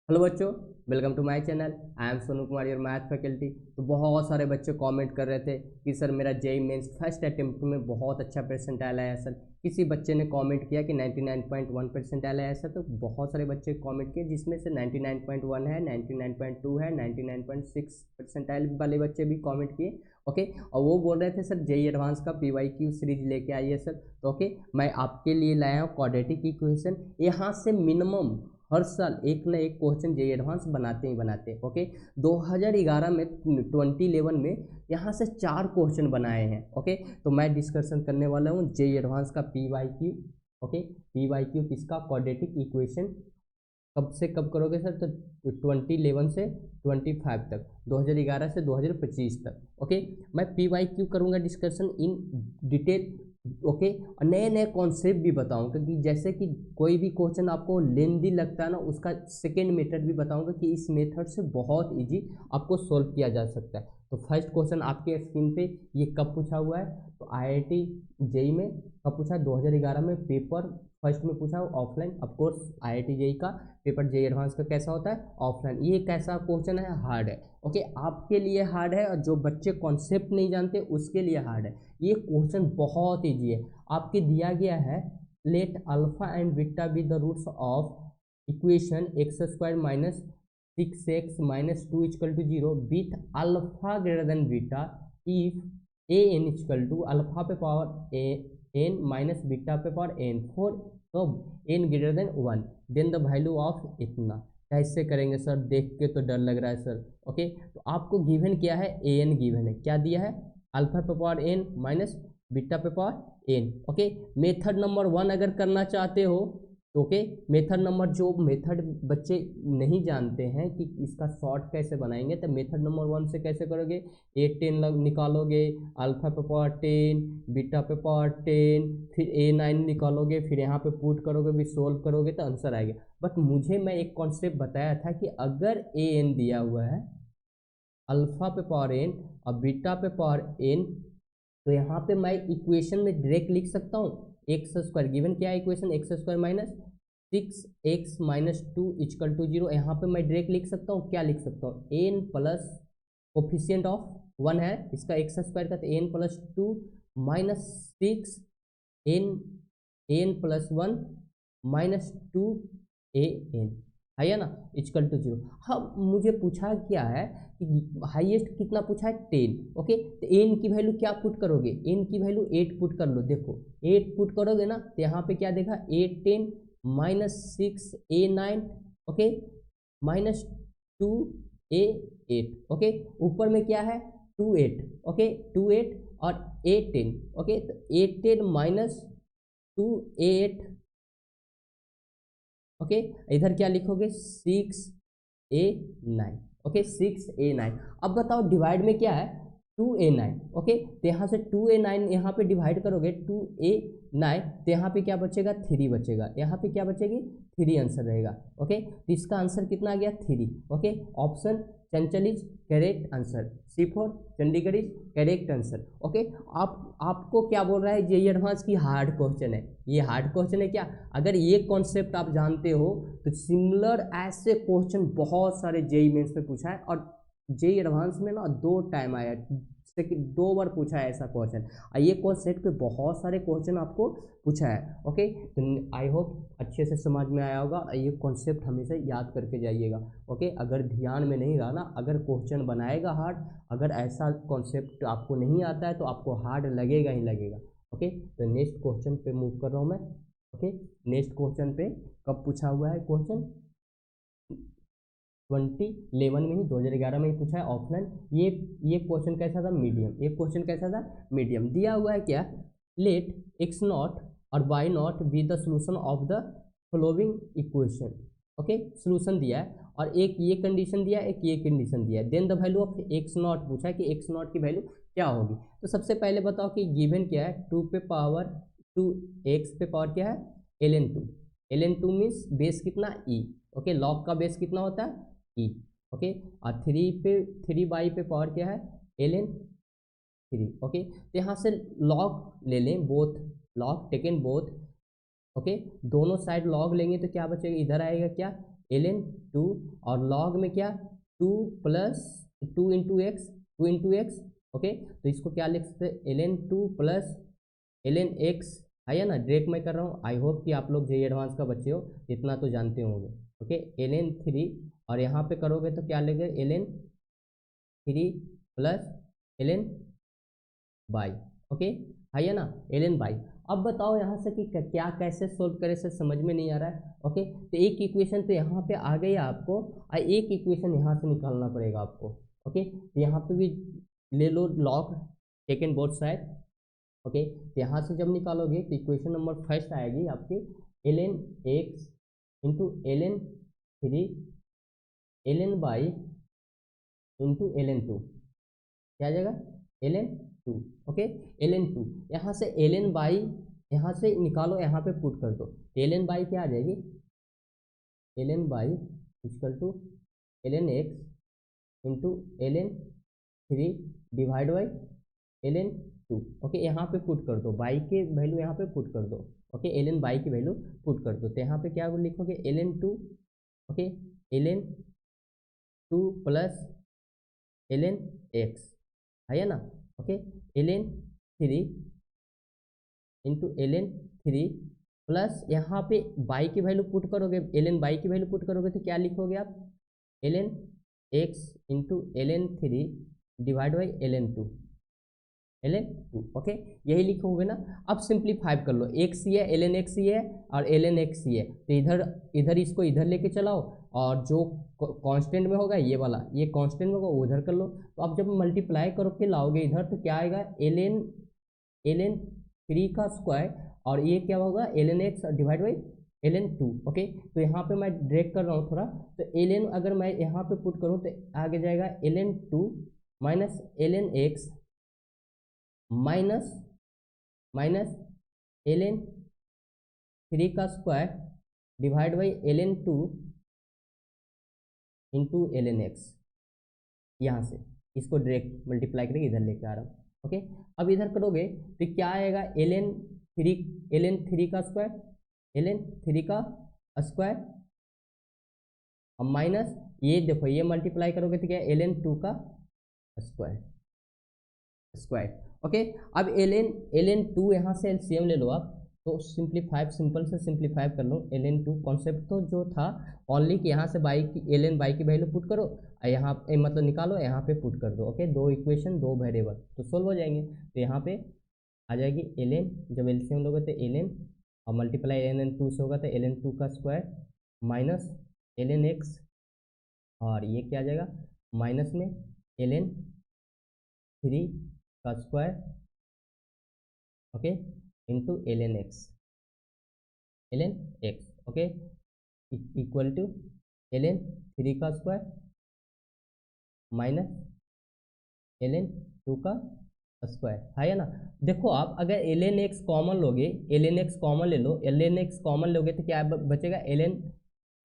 Hello बच्चों, welcome to my channel. I am Sonu Kumar, your math faculty. तो बहुत सारे बच्चे कमेंट कर रहे थे कि सर मेरा जेईई मेंस फर्स्ट अटेम्प्ट में बहुत अच्छा परसेंटाइल आया सर। किसी बच्चे ने कमेंट किया कि 99.1 परसेंटाइल आया सर। तो बहुत सारे बच्चे कमेंट किए जिसमें से 99.1 है, 99.2 है, 99.6 परसेंटाइल वाले बच्चे भी कमेंट किए। ओके, और वो बोल रहे थे सर जेईई एडवांस का पीवाईक्यू सीरीज लेके आइए सर। तो ओके, मैं आपके लिए लाया हूँ क्वाड्रेटिक इक्वेशन। यहाँ से मिनिमम हर साल एक ना एक क्वेश्चन जेईई एडवांस बनाते ही बनाते हैं। ओके, 2011 में 2011 में यहाँ से 4 क्वेश्चन बनाए हैं। ओके, तो मैं डिस्कशन करने वाला हूँ जेईई एडवांस का पीवाईक्यू। ओके, पीवाईक्यू किसका? Quadratic equation. कब से कब करोगे सर? तो 2011 से 25 तक, 2011 से 2025 तक। ओके, मैं पीवाईक्यू करूँगा डिस्कशन इन डिटेल। ओके, और नए नए कॉन्सेप्ट भी बताऊंगा क्योंकि जैसे कि कोई भी क्वेश्चन आपको लेंदी लगता है ना, उसका सेकेंड मेथड भी बताऊंगा कि इस मेथड से बहुत इजी आपको सोल्व किया जा सकता है। तो फर्स्ट क्वेश्चन आपके स्क्रीन पे ये कब पूछा हुआ है? तो आईआईटी जेईई में कब पूछा है? 2011 में पेपर फर्स्ट में पूछा हो ऑफलाइन। ऑफकोर्स आईआईटी जेईई का पेपर जेईई एडवांस का कैसा होता है? ऑफलाइन। ये कैसा क्वेश्चन है? हार्ड है। ओके, आपके लिए हार्ड है और जो बच्चे कॉन्सेप्ट नहीं जानते उसके लिए हार्ड है। ये क्वेश्चन बहुत ईजी है। आपके दिया गया है let alpha and beta be the roots of equation x square minus 6x minus 2 equal to 0 with alpha greater than beta if a n equal to alpha पे power a n minus beta पे power n for, कब n greater than 1 then the value of इतना। कैसे करेंगे sir? देख के तो डर लग रहा है सर। ओके, तो आपको गिवन क्या है? ए एन गिवन है। क्या दिया है? अल्फा पे पावर एन माइनस बीटा पे power n. Okay, method number 1 अगर करना चाहते हो तो ओके, मेथड नंबर जो मेथड बच्चे नहीं जानते हैं कि इसका शॉर्ट कैसे बनाएंगे, तो मेथड नंबर 1 से कैसे करोगे? ए 10 निकालोगे, अल्फा पे पावर 10, बीटा पे पावर 10, फिर ए 9 निकालोगे, फिर यहाँ पे पुट करोगे, भी सोल्व करोगे तो आंसर आएगा। बट मैं एक कॉन्सेप्ट बताया था कि अगर ए एन दिया हुआ है, अल्फा पे पावर एन और बीटा पे पावर एन, तो यहाँ पे मैं इक्वेशन में डायरेक्ट लिख सकता हूँ एक्स स्क्वायर। गिवन क्या है equation? X square minus 6x minus 2 equal to 0। यहाँ पे मैं डायरेक्ट लिख सकता हूँ, क्या लिख सकता हूँ? एन प्लस कोफिशियंट ऑफ 1 है इसका एक्स स्क्वायर का, तो n plus 2 minus 6 n n plus 1 minus 2 a n है ना, इक्वल टू 0। हाँ, मुझे पूछा क्या है कि हाईएस्ट कितना पूछा है? 10। ओके, तो एन की वैल्यू क्या पुट करोगे? एन की वैल्यू 8 पुट कर लो। देखो 8 पुट करोगे ना, तो यहाँ पे क्या देखा? 8 10 माइनस 6 ए 9, ओके, माइनस 2 ए 8। ओके, ऊपर में क्या है? 2 8। ओके, 2 8 और ए 10। ओके, तो ए 10 माइनस 2 8। ओके, इधर क्या लिखोगे? 6 a 9। Okay, 6 a 9। अब बताओ डिवाइड में क्या है? 2 a 9। ओके, तो यहाँ से 2 a 9 यहाँ पे डिवाइड करोगे 2 a 9, तो यहाँ पे क्या बचेगा? 3 बचेगा। यहाँ पे क्या बचेगी? 3 आंसर रहेगा। ओके, तो इसका आंसर कितना आ गया? 3। Okay, option Chanchal is correct answer. C4 Chandigarh is correct answer. Okay, आपको क्या बोल रहा है? जेईई एडवांस की हार्ड क्वेश्चन है। ये हार्ड क्वेश्चन है क्या? अगर ये कॉन्सेप्ट आप जानते हो तो सिमिलर ऐसे क्वेश्चन बहुत सारे जेईई मेंस में पूछा है, और जेईई एडवांस में ना 2 टाइम आया, 2 बार पूछा है ऐसा क्वेश्चन। और ये कॉन्सेप्ट पे बहुत सारे क्वेश्चन आपको पूछा है। ओके, तो आई होप अच्छे से समझ में आया होगा। ये कॉन्सेप्ट हमेशा याद करके जाइएगा। ओके, अगर ध्यान में नहीं रहा ना, अगर क्वेश्चन बनाएगा हार्ड, अगर ऐसा कॉन्सेप्ट आपको नहीं आता है तो आपको हार्ड लगेगा ही लगेगा। ओके, तो नेक्स्ट क्वेश्चन पे मूव कर रहा हूँ मैं। ओके, नेक्स्ट क्वेश्चन पे कब पूछा हुआ है क्वेश्चन? 2011 में ही, 2011 में ही पूछा है ऑफलाइन। ये क्वेश्चन कैसा था? मीडियम। ये क्वेश्चन कैसा था? मीडियम। दिया हुआ है क्या? लेट एक्स नॉट और y not be the solution of the following equation. Okay, solution दिया है और एक ये कंडीशन दिया है, एक ये कंडीशन दिया है। Then the value of x not पूछा है कि एक्स नॉट की वैल्यू क्या होगी। तो सबसे पहले बताओ कि गिवन क्या है? 2 पे पावर 2 एक्स पे पावर क्या है? ln 2। ln 2 मीन्स बेस कितना? ई। ओके, लॉग का बेस कितना होता है? ई। ओके, और 3 पे पावर क्या है? ln 3। ओके, तो यहाँ से लॉग ले लें, both log taken both. Okay, दोनों साइड लॉग लेंगे तो क्या बचेगा? इधर आएगा क्या? ln 2 और log में क्या 2 plus 2 into x, 2 into x. Okay, तो इसको क्या लिख सकते हैं ln 2 प्लस ln x, है ना। डायरेक्ट मैं कर रहा हूँ, आई होप कि आप लोग जेई एडवांस का बच्चे हो, इतना तो जानते होंगे। ओके, ln 3 और यहाँ पे करोगे तो क्या लेंगे ln 3 plus ln by. Okay, है ना, ln बाई। अब बताओ यहाँ से कि क्या कैसे सोल्व करें, से समझ में नहीं आ रहा है। ओके, तो एक इक्वेशन तो यहाँ पे आ गई आपको और एक इक्वेशन यहाँ से निकालना पड़ेगा आपको। ओके, तो यहाँ पे भी ले लो log taken both side. Okay, तो यहाँ से जब निकालोगे तो इक्वेशन नंबर फर्स्ट आएगी आपकी ln x into ln 3 ln by into ln 2, क्या आ जाएगा ln 2। ओके, ln 2 यहाँ से ln बाई यहाँ से निकालो, यहाँ पे पुट कर दो, ln बाई क्या आ जाएगी ln by equal to ln x into ln 3 divide by ln 2। Okay, यहाँ पे पुट कर दो, बाई के वैल्यू यहाँ पे पुट कर दो। ओके, ln बाई की वैल्यू पुट कर दो, तो यहाँ पे क्या लिखोगे ln 2। Okay, ln 2 plus ln x, है ना। Okay, ln 3 into ln 3 plus यहाँ पे बाई की वैल्यू पुट करोगे, ln बाई की वैल्यू पुट करोगे तो क्या लिखोगे आप ln x into ln 3 divide by ln 2, ln 2। Okay, यही लिखोगे ना। अब सिंप्लीफाई कर लो, x ही है ln x ही है और ln x ही है, तो इधर इधर इसको इधर लेके चलाओ और जो कांस्टेंट में होगा ये वाला, ये कांस्टेंट में होगा वो उधर कर लो। तो अब जब मल्टीप्लाई करो के लाओगे इधर तो क्या आएगा ln 3 का स्क्वायर और ये क्या होगा ln x divide by ln 2। Okay, तो यहाँ पे मैं ड्रैग कर रहा हूँ थोड़ा, तो ln अगर मैं यहाँ पे पुट करूँ तो आगे जाएगा ln 2 minus ln x minus minus ln 3 का square divide by ln 2 into ln x। यहाँ से इसको डायरेक्ट मल्टीप्लाई करके इधर लेके आ रहा हूँ। ओके, अब इधर करोगे तो क्या आएगा ln 3 का स्क्वायर, ln 3 का स्क्वायर अब माइनस ये देखो ये मल्टीप्लाई करोगे तो क्या ln 2 का स्क्वायर स्क्वायर। ओके, अब ln 2 यहाँ से एलसीएम ले लो आप, तो सिंपल से सिंप्लीफाई कर लो ln 2। कॉन्सेप्ट तो जो था ओनली कि यहाँ से बाई की ln बाई की वैल्यू पुट करो और यहाँ मतलब निकालो, यहाँ पे पुट कर दो। ओके, दो इक्वेशन दो वेरिएबल तो सोल्व हो जाएंगे। तो यहाँ पे आ जाएगी ln, जब एलसीएम लोगे तो ln और मल्टीप्लाई ln 2 से होगा तो ln 2 का स्क्वायर माइनस ln x और ये क्या आ जाएगा माइनस में ln 3 का square, okay, into ln x okay equal to ln 3 का स्क्वायर माइनस ln 2 का स्क्वायर, है ना। देखो आप अगर ln x कॉमन लोगे, ln x कॉमन ले लो, ln x कॉमन लोगे तो क्या बचेगा ln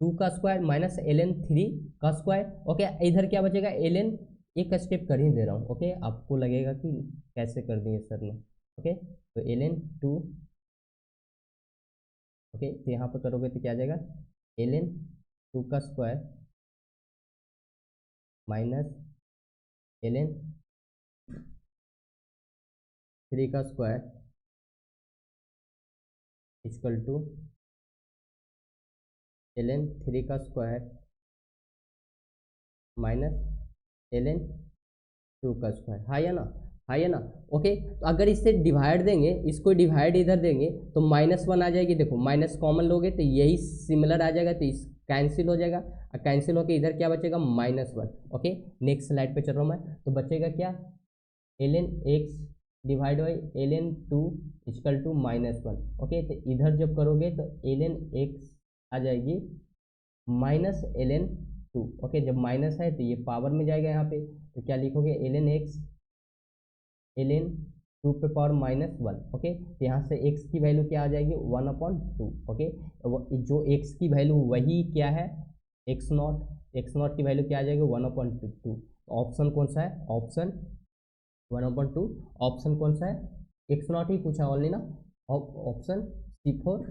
2 का स्क्वायर माइनस ln 3 का स्क्वायर। ओके, इधर क्या बचेगा ln, एक स्टेप कर ही दे रहा हूँ। ओके, आपको लगेगा कि कैसे कर दिए सर ने। ओके, तो ln 2, ओके, तो यहाँ पर करोगे तो क्या आ जाएगा ln 2 का स्क्वायर माइनस ln 3 का स्क्वायर इक्वल टू ln 3 का स्क्वायर माइनस ln 2 का स्क्वायर, है ना। ओके, तो अगर इससे डिवाइड देंगे, इसको डिवाइड इधर देंगे तो -1 आ जाएगी। देखो माइनस कॉमन लोगे तो यही सिमिलर आ जाएगा, तो इस कैंसिल हो जाएगा और कैंसिल होकर इधर क्या बचेगा -1। ओके, नेक्स्ट स्लाइड पे चल रहा हूँ मैं, तो बचेगा क्या ln x divide by ln 2 equal to -1। Okay, तो इधर जब करोगे तो ln x आ जाएगी माइनस ln 2। ओके, जब माइनस है तो ये पावर में जाएगा यहाँ पे, तो क्या लिखोगे ln x ln 2 पे पावर -1। ओके, तो यहाँ से x की वैल्यू क्या आ जाएगी 1/2। ओके, जो x की वैल्यू वही क्या है x0 की वैल्यू क्या आ जाएगी 1/2। ऑप्शन कौन सा है, ऑप्शन 1/2, ऑप्शन कौन सा है x0 ही पूछा ओनली ना, option C4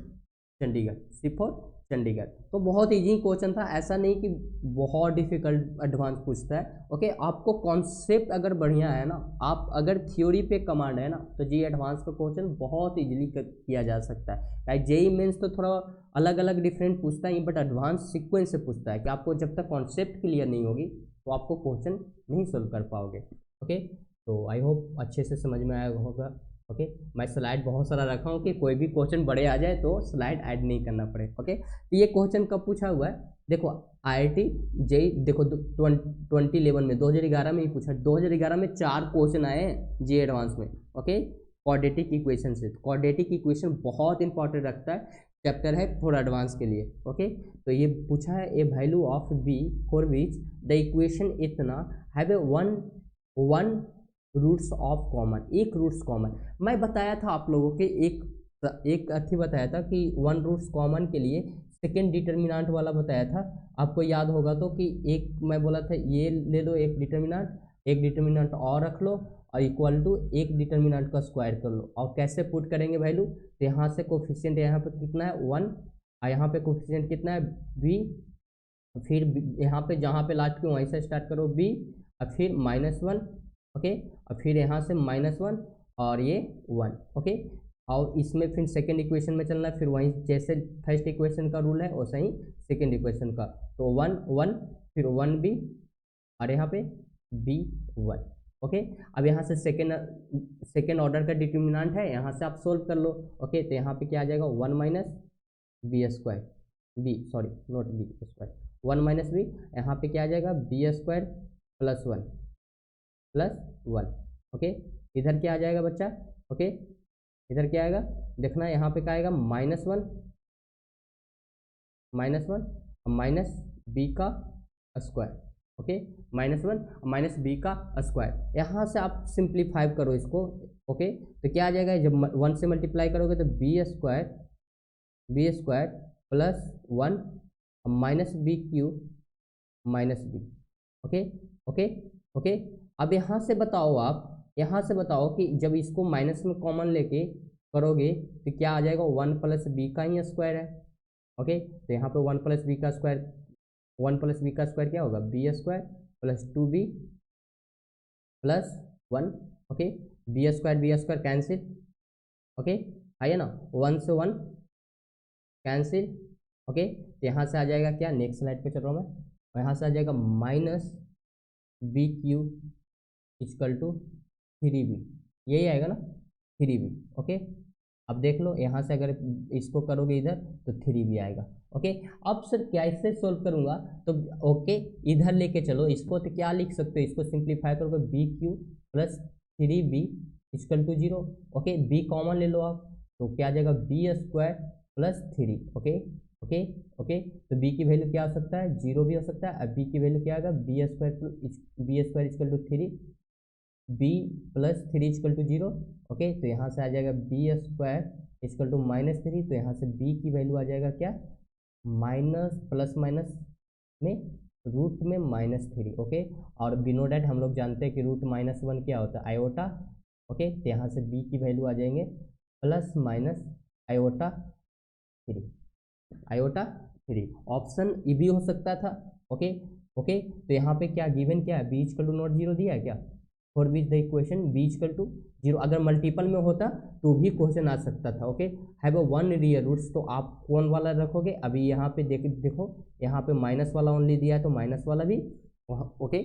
Chandigarh, C4 Chandigarh. तो बहुत इजी क्वेश्चन था, ऐसा नहीं कि बहुत डिफिकल्ट एडवांस पूछता है। ओके, आपको कॉन्सेप्ट अगर बढ़िया है ना, आप अगर थ्योरी पे कमांड है ना, तो जी एडवांस का क्वेश्चन बहुत इजीली किया जा सकता है। लाइक जेई मेंस तो थोड़ा अलग अलग डिफरेंट पूछता है, बट एडवांस सीक्वेंस से पूछता है कि आपको जब तक कॉन्सेप्ट क्लियर नहीं होगी तो आपको क्वेश्चन नहीं सोल्व कर पाओगे। ओके, तो आई होप अच्छे से समझ में आया होगा। ओके, मैं स्लाइड बहुत सारा रखा हूँ कि कोई भी क्वेश्चन बड़े आ जाए तो स्लाइड ऐड नहीं करना पड़े। ओके, तो ये क्वेश्चन कब पूछा हुआ है, देखो आईआईटी जेई, देखो 2011 में 2011 में ही पूछा। 2011 में 4 क्वेश्चन आए हैं जी एडवांस में। ओके, क्वाड्रेटिक इक्वेशन से। क्वाड्रेटिक इक्वेशन बहुत इंपॉर्टेंट रखता है, चैप्टर है थोड़ा एडवांस के लिए। ओके, तो ये पूछा है A value of B for which the equation इतना have a one roots of common, एक रूट्स कॉमन। मैं बताया था आप लोगों के एक अथी बताया था कि वन रूट्स कॉमन के लिए सेकेंड डिटर्मिनेंट वाला बताया था, आपको याद होगा तो, कि एक मैं बोला था ये ले लो एक डिटर्मिनेंट और रख लो और इक्वल टू एक डिटर्मिनेंट का स्क्वायर कर लो। और कैसे पुट करेंगे वैल्यू, तो यहाँ से कोफिशिएंट यहाँ पे कितना है 1, और यहाँ पे कोफिशिएंट कितना है b, फिर यहाँ पे जहाँ पे लास्ट में वहीं से स्टार्ट करो b, और फिर -1। ओके, और फिर यहाँ से -1 और ये 1। ओके, और इसमें फिर सेकेंड इक्वेशन में चलना है, फिर वहीं जैसे फर्स्ट इक्वेशन का रूल है वैसे ही सेकेंड इक्वेशन का, तो 1 1 फिर 1b और यहाँ पे b1। ओके, अब यहाँ से सेकेंड ऑर्डर का डिटर्मिनेंट है, यहाँ से आप सोल्व कर लो। ओके, तो यहाँ पे क्या आ जाएगा 1 minus b square, b sorry not b square, 1 minus b, यहाँ पे क्या आ जाएगा बी स्क्वायर प्लस 1। ओके, इधर क्या आ जाएगा बच्चा, ओके इधर क्या आएगा, देखना यहाँ पे क्या आएगा -1 माइनस बी का स्क्वायर। ओके, -1 माइनस बी का स्क्वायर, यहाँ से आप सिंप्लीफाई करो इसको। ओके, तो क्या आ जाएगा, जब 1 से मल्टीप्लाई करोगे तो b square plus 1 minus b cube minus b. Okay okay okay, अब यहाँ से बताओ कि जब इसको माइनस में कॉमन लेके करोगे तो क्या आ जाएगा, 1 प्लस बी का ही स्क्वायर है। ओके, तो यहाँ पे 1 प्लस बी का स्क्वायर क्या होगा, b square plus 2b plus 1। Okay, b square cancel. Okay, आइए ना, 1 से 1 कैंसिल। ओके, तो यहाँ से आ जाएगा क्या, नेक्स्ट स्लाइड पे चल रहा हूँ मैं, और यहाँ से आ जाएगा minus b cube equal to 3b, यही आएगा ना 3b। ओके, अब देख लो यहाँ से अगर इसको करोगे इधर तो 3b आएगा। ओके, अब सर कैसे सोल्व करूँगा, तो ओके इधर लेके चलो इसको, तो क्या लिख सकते हो, इसको सिंप्लीफाई करोगे b cube plus 3b equal to 0। Okay, b common ले लो आप, तो क्या आ जाएगा b square plus 3। Okay okay okay, तो b की वैल्यू क्या हो सकता है, 0 भी हो सकता है। अब b की वैल्यू क्या आएगा, b square equal to 3, b plus 3 equal to 0। Okay, तो यहाँ से आ जाएगा बी स्क्वायर इक्वल टू -3, तो यहाँ से b की वैल्यू आ जाएगा क्या, माइनस प्लस माइनस में रूट में -3। ओके, और बिनो डैट हम लोग जानते हैं कि रूट -1 क्या होता है, आयोटा। ओके, तो यहाँ से b की वैल्यू आ जाएंगे plus minus iota 3। Option E भी हो सकता था। ओके ओके, तो यहाँ पे क्या गिवन क्या है, बी इक्वल टू नॉट 0 दिया है क्या, for which the equation b equal to 0। अगर मल्टीपल में होता तो भी क्वेश्चन आ सकता था। Okay, have a 1 real roots, तो आप कौन वाला रखोगे, अभी यहाँ पे देखो यहाँ पे माइनस वाला ओनली दिया है तो माइनस वाला भी। Okay,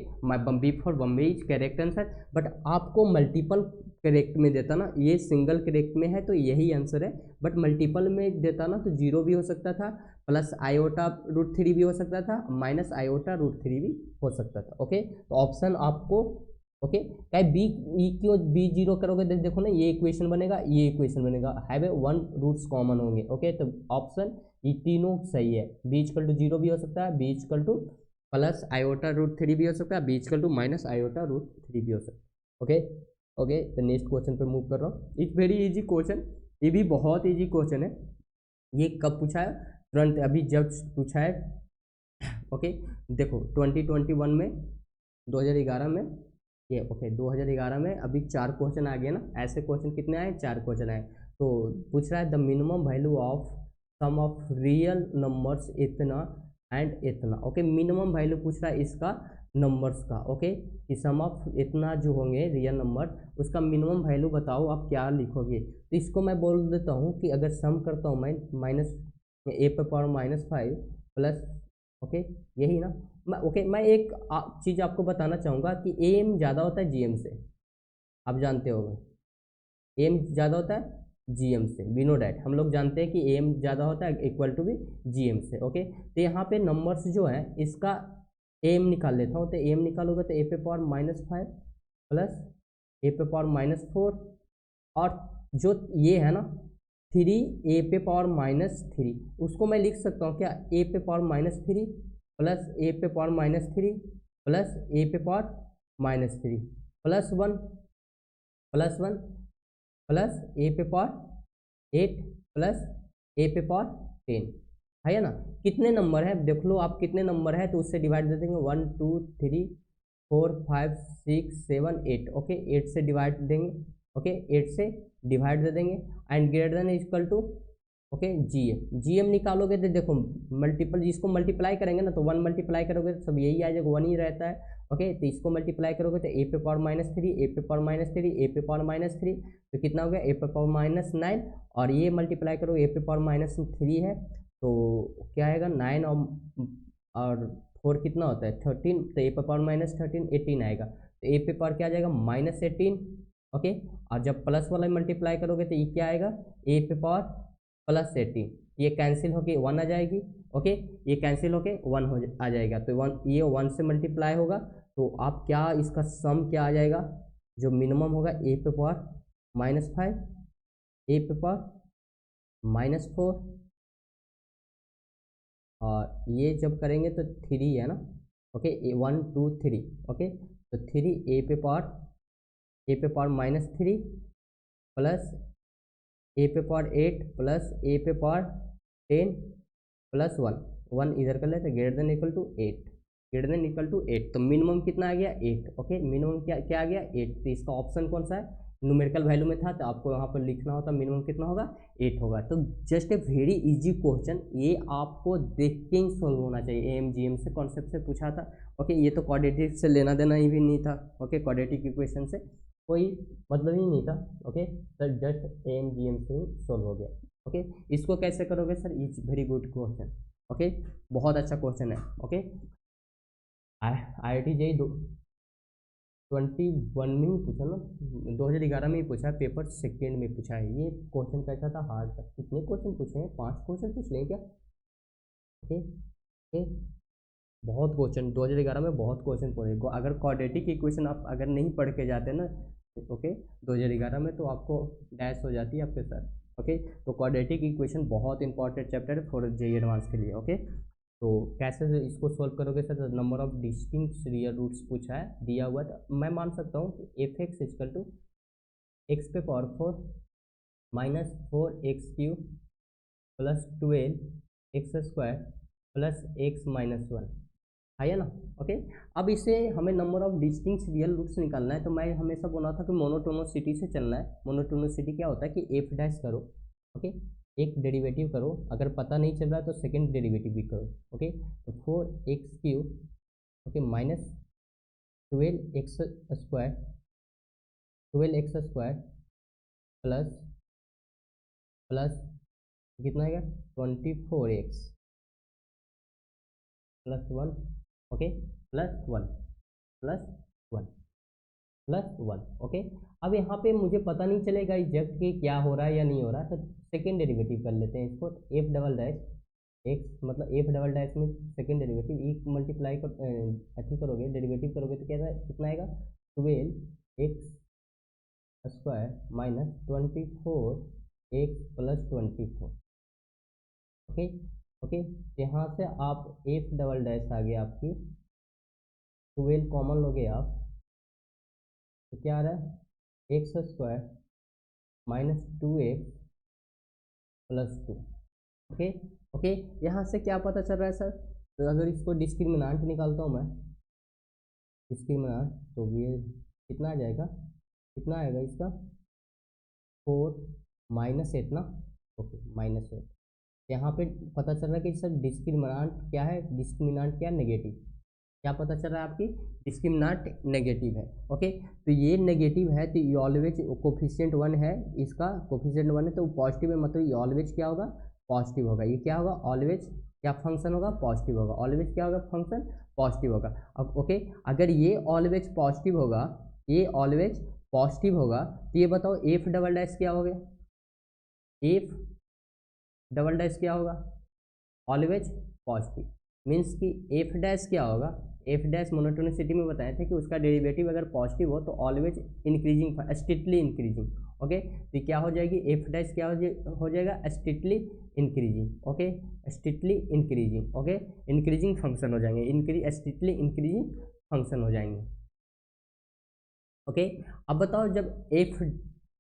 b for Bombay is correct answer, but आपको मल्टीपल करेक्ट में देता ना, ये सिंगल करेक्ट में है तो यही आंसर है, बट मल्टीपल में देता ना तो 0 भी हो सकता था, प्लस आयोटा √3 भी हो सकता था, माइनस आयोटा √3 भी हो सकता था। ओके, तो ऑप्शन आपको, ओके क्या बी, क्यों बी 0 करोगे, देखो ना ये इक्वेशन बनेगा, ये इक्वेशन बनेगा, हैव ए 1 रूट्स कॉमन होंगे। ओके, तो ऑप्शन ये तीनों सही है, बी इक्वल टू 0 भी हो सकता है, b equal to plus iota √3 भी हो सकता है, b equal to minus iota √3 भी हो सकता है। ओके ओके, तो नेक्स्ट क्वेश्चन पे मूव कर रहा हूँ। इट्स वेरी इजी क्वेश्चन, ये भी बहुत इजी क्वेश्चन है। ये कब पूछा है, तुरंत अभी जब पूछा है। ओके, देखो 2021 में 2011 में ये, ओके 2011 में अभी 4 क्वेश्चन आ गए ना, ऐसे क्वेश्चन कितने आए, 4 क्वेश्चन आए। तो पूछ रहा है the minimum value of sum of real numbers इतना एंड इतना। ओके, मिनिमम वैल्यू पूछ रहा है इसका नंबर्स का। ओके, कि सम ऑफ इतना जो होंगे रियल नंबर, उसका मिनिमम वैल्यू बताओ आप क्या लिखोगे। तो इसको मैं बोल देता हूँ कि अगर सम करता हूँ मैं माइनस ए पे पावर -5 प्लस, ओके यही ना। मैं एक चीज़ आपको बताना चाहूँगा कि एम ज़्यादा होता है जीएम से, आप जानते होंगे एम ज़्यादा होता है जीएम से, वी नो डैट, हम लोग जानते हैं कि एम ज़्यादा होता है इक्वल टू भी जीएम से। ओके, तो यहाँ पे नंबर्स जो है इसका एम निकाल लेता हूँ। तो एम निकालोगे तो ए पे पावर -5 प्लस ए पे पावर -4, और जो ये है ना 3 ए पे पावर -3, उसको मैं लिख सकता हूँ क्या, ए पे पावर -3 प्लस ए पे पावर -3 प्लस ए पे पावर -3 प्लस 1 प्लस 1 प्लस ए पे पावर 8 प्लस ए पे पावर 10 है ना। कितने नंबर है देख लो आप, कितने नंबर है तो उससे डिवाइड दे देंगे, 1 2 3 4 5 6 7 8। ओके, 8 से डिवाइड देंगे, ओके 8 से डिवाइड दे देंगे, and greater than equal to, okay GM निकालोगे तो देखो मल्टीपल, जिसको मल्टीप्लाई करेंगे ना तो 1 मल्टीप्लाई करोगे तो सब यही आ जाएगा, 1 ही रहता है। ओके, तो इसको मल्टीप्लाई करोगे तो ए पे पावर -3 ए पे पावर -3 ए पे पावर -3, तो कितना हो गया ए पे पावर -9, और ये मल्टीप्लाई करो ए पे पावर -3 है तो क्या आएगा 9 और 4 कितना होता है 13, तो ए पे पावर -13 18 आएगा, तो ए पे पावर क्या आ जाएगा -18। ओके, और जब प्लस वाला मल्टीप्लाई करोगे तो ये क्या आएगा ए पे पावर +18, ये कैंसिल होके 1 आ जाएगी। ओके, ये कैंसिल होके 1 आ जाएगा, तो 1 ये 1 से मल्टीप्लाई होगा, तो आप क्या इसका सम क्या आ जाएगा, जो मिनिमम होगा ए पे पावर -5 ए पे पावर -4, और ये जब करेंगे तो 3 है ना। ओके, 1 2 3, ओके तो 3 ए पे पावर -3 प्लस ए पे पावर 8 प्लस ए पे पावर 10 प्लस 1, 1 इधर कर लेते greater than equal to 8, greater than equal to 8, तो मिनिमम कितना आ गया 8। ओके, मिनिमम क्या क्या आ गया 8, तो इसका ऑप्शन कौन सा है, न्यूमेरिकल वैल्यू में था तो आपको यहाँ पर लिखना होता मिनिमम कितना होगा 8 होगा। तो just a very easy question, ये आपको देख के ही सॉल्व होना चाहिए, एम जी एम से कॉन्सेप्ट से पूछा था। ओके, ये तो क्वाड्रेटिक से लेना देना ही भी नहीं था। ओके, क्वाड्रेटिक इक्वेशन से कोई मतलब ही नहीं था। Okay, sir just M G M से ही सॉल्व हो गया। ओके, इसको कैसे करोगे sir, it's very good question. Okay, बहुत अच्छा क्वेश्चन है। ओके, IIT JEE 21 में ही पूछा ना, 2011 में ही पूछा है, पेपर सेकेंड में पूछा है। ये क्वेश्चन कैसा था, हार्ड था। कितने क्वेश्चन पूछे हैं, 5 क्वेश्चन पूछ लें क्या। ओके ओके, बहुत क्वेश्चन 2011 में बहुत क्वेश्चन पढ़े। अगर क्वाड्रेटिक इक्वेशन आप अगर नहीं पढ़ के जाते ना, ओके 2011 में, तो आपको डैश हो जाती है आपके साथ। ओके, तो क्वाड्रेटिक इक्वेशन बहुत इंपॉर्टेंट चैप्टर है फॉर JEE एडवांस के लिए। ओके, तो कैसे से इसको सॉल्व करोगे sir, number of distinct real roots पूछा है, दिया हुआ है। मैं मान सकता हूँ कि F X equal to X पे power 4 -4x³ plus 12x² plus x-1 है ना। ओके, अब इसे हमें number of distinct real roots निकालना है, तो मैं हमेशा बोला था कि मोनोटोनोसिटी से चलना है। मोनोटोनोसिटी क्या होता है कि एफ डैश करो, ओके एक डेरिवेटिव करो, अगर पता नहीं चल रहा है तो सेकंड डेरिवेटिव भी करो। ओके, तो 4x³ okay minus 12x² plus plus कितना आएगा 24x plus 1, okay plus 1 plus 1 plus 1। Okay, अब यहाँ पे मुझे पता नहीं चलेगा एग्जैक्ट कि क्या हो रहा है या नहीं हो रहा है, तो सेकेंड डेरिवेटिव कर लेते हैं इसको। एफ डबल डैश एक्स मतलब एफ डबल डैश में सेकेंड डेरिवेटिव ई मल्टीप्लाई कर अच्छी करोगे, डेरिवेटिव करोगे तो क्या कितना आएगा 12x² minus 24x plus 24। Okay okay, यहाँ से आप एफ डबल डैश आ गया आपकी 12 कॉमन लोगे आप, तो क्या आ रहा है x² minus 2x plus 2। Okay okay, यहाँ से क्या पता चल रहा है सर, तो अगर इसको डिस्क्रिमिनेंट निकालता हूँ मैं, डिस्क्रिमिनेंट तो ये कितना आ जाएगा, कितना आएगा इसका 4 -8 ना। ओके -8 यहाँ पे पता चल रहा है कि सर डिस्क्रिमिनांट क्या है, डिस्क्रिमिनांट क्या है, नेगेटिव। क्या पता चल रहा है आपकी, डिस्क्रिमिनांट नेगेटिव है। ओके, तो ये नेगेटिव है तो ये ऑलवेज कोफिशिएंट 1 है, इसका कोफिशिएंट 1 है तो पॉजिटिव है, मतलब ये ऑलवेज क्या होगा, पॉजिटिव होगा। ये क्या होगा, ऑलवेज क्या फंक्शन होगा, पॉजिटिव होगा। ऑलवेज क्या होगा, फंक्शन पॉजिटिव होगा। अब ओके, अगर ये ऑलवेज पॉजिटिव होगा, ये ऑलवेज पॉजिटिव होगा, तो ये बताओ एफ डबल डैश क्या होगा, एफ डबल डैश क्या होगा, ऑलवेज पॉजिटिव। मीन्स कि एफ डैश क्या होगा, एफ डैश मोनोटोनिसिटी में बताए थे कि उसका डेरिवेटिव अगर पॉजिटिव हो तो always increasing, strictly increasing. Okay, तो क्या हो जाएगी, एफ डैश क्या हो जाएगा, strictly increasing. Okay, strictly increasing. Okay, increasing function हो जाएंगे, स्ट्रिक्टली इंक्रीजिंग फंक्शन हो जाएंगे। ओके, अब बताओ जब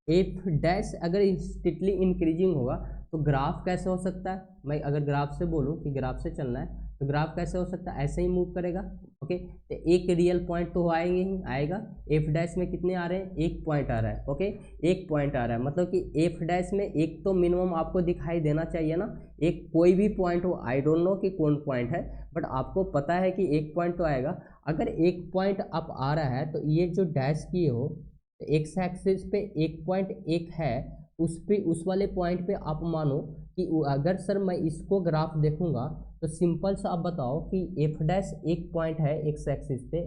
एफ डैश अगर स्ट्रिक्टली इंक्रीजिंग होगा तो ग्राफ कैसे हो सकता है। मैं अगर ग्राफ से बोलूँ कि ग्राफ से चलना है तो ग्राफ कैसे हो सकता है, ऐसे ही मूव करेगा। ओके, तो एक रियल पॉइंट तो आएंगे ही आएगा। एफ डैश में कितने आ रहे हैं, एक पॉइंट आ रहा है। ओके, एक पॉइंट आ रहा है, मतलब कि एफ डैश में एक तो मिनिमम आपको दिखाई देना चाहिए ना, एक कोई भी पॉइंट हो, आई डोंट नो कि कौन पॉइंट है, बट आपको पता है कि एक पॉइंट तो आएगा। अगर एक पॉइंट अब आ रहा है तो ये जो डैश किए हो एक्स एक्सिस पे एक पॉइंट एक है, उस पे उस वाले पॉइंट पे आप मानो कि अगर सर मैं इसको ग्राफ देखूंगा तो सिंपल सा आप बताओ कि एफ डैश एक पॉइंट है एक्स एक्सिस पे,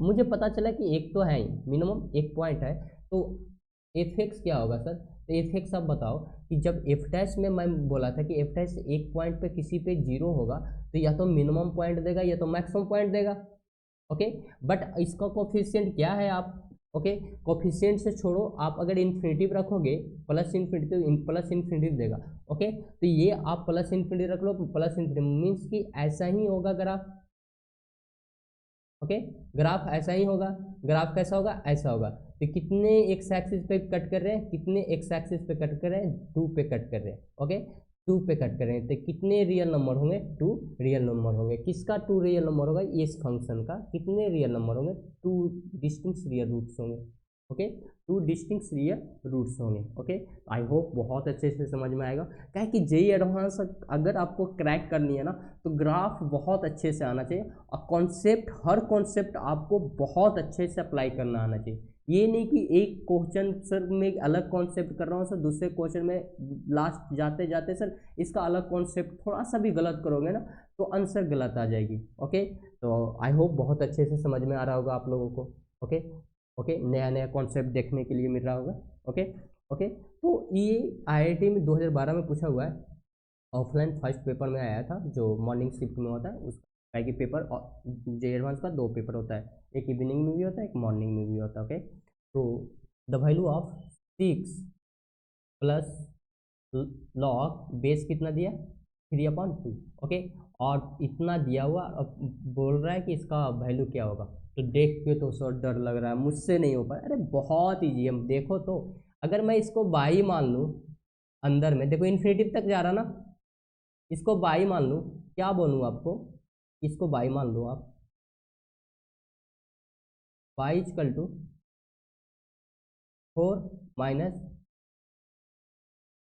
मुझे पता चला कि एक तो है ही, मिनिमम एक पॉइंट है, तो एफ एक्स क्या होगा सर, तो एफ एक्स आप बताओ कि जब एफ डैश में मैं बोला था कि एफ डैश एक पॉइंट पे किसी पे जीरो होगा तो या तो मिनिमम पॉइंट देगा या तो मैक्सिमम पॉइंट देगा। ओके, बट इसका कोफिशिएंट क्या है आप, ओके, कोफिशिएंट से छोड़ो, आप अगर इन्फिनिटिव रखोगे प्लस इन्फिनिटिव, प्लस इन्फिनिटिव देगा। ओके, तो ये आप प्लस इन्फिनिटिव रख लो, प्लस इन्फिनिटिव मीन्स कि ऐसा ही होगा ग्राफ। ओके, ग्राफ ऐसा ही होगा। ग्राफ कैसा होगा, ऐसा होगा। तो कितने एक्स एक्सिस पे कट कर रहे हैं, कितने एक्स एक्सिस पे कट कर रहे हैं, 2 पे कट कर रहे हैं। ओके, 2 पे कट कर रहे हैं, तो कितने रियल नंबर होंगे, 2 रियल नंबर होंगे। किसका 2 रियल नंबर होगा, इस फंक्शन का कितने रियल नंबर होंगे, 2 डिस्टिंक्ट रियल रूट्स होंगे। ओके, 2 डिस्टिंक्ट रियल रूट्स होंगे। ओके, आई होप बहुत अच्छे से समझ में आएगा। क्या है कि जेई एडवांस अगर आपको क्रैक करनी है ना तो ग्राफ बहुत अच्छे से आना चाहिए, और कॉन्सेप्ट, हर कॉन्सेप्ट आपको बहुत अच्छे से अप्लाई करना आना चाहिए। ये नहीं कि एक क्वेश्चन सर में एक अलग कॉन्सेप्ट कर रहा हूँ सर, दूसरे क्वेश्चन में लास्ट जाते जाते सर इसका अलग कॉन्सेप्ट थोड़ा सा भी गलत करोगे ना तो आंसर गलत आ जाएगी। ओके, तो आई होप बहुत अच्छे से समझ में आ रहा होगा आप लोगों को। ओके, ओके, नया नया कॉन्सेप्ट देखने के लिए मिल रहा होगा। ओके, ओके, तो ये आईआईटी में 2012 में पूछा हुआ है, ऑफलाइन फर्स्ट पेपर में आया था जो मॉर्निंग शिफ्ट में होता है उसका, कि पेपर जे एडवांस का 2 पेपर होता है, एक इवनिंग में भी होता है, एक मॉर्निंग में भी होता है। ओके, तो the value of 6 plus log base कितना दिया, 3/2। ओके, और इतना दिया हुआ, अब बोल रहा है कि इसका वैल्यू क्या होगा, तो देख के तो सर डर लग रहा है, मुझसे नहीं हो पाया। अरे बहुत ईजी है, देखो तो अगर मैं इसको बाई मान लूँ, अंदर में देखो इन्फिनिटिव तक जा रहा ना, इसको बाई मान लूँ, क्या बोलूँ आपको, इसको बाई मान लो आप, बाई इजकल टू 4 -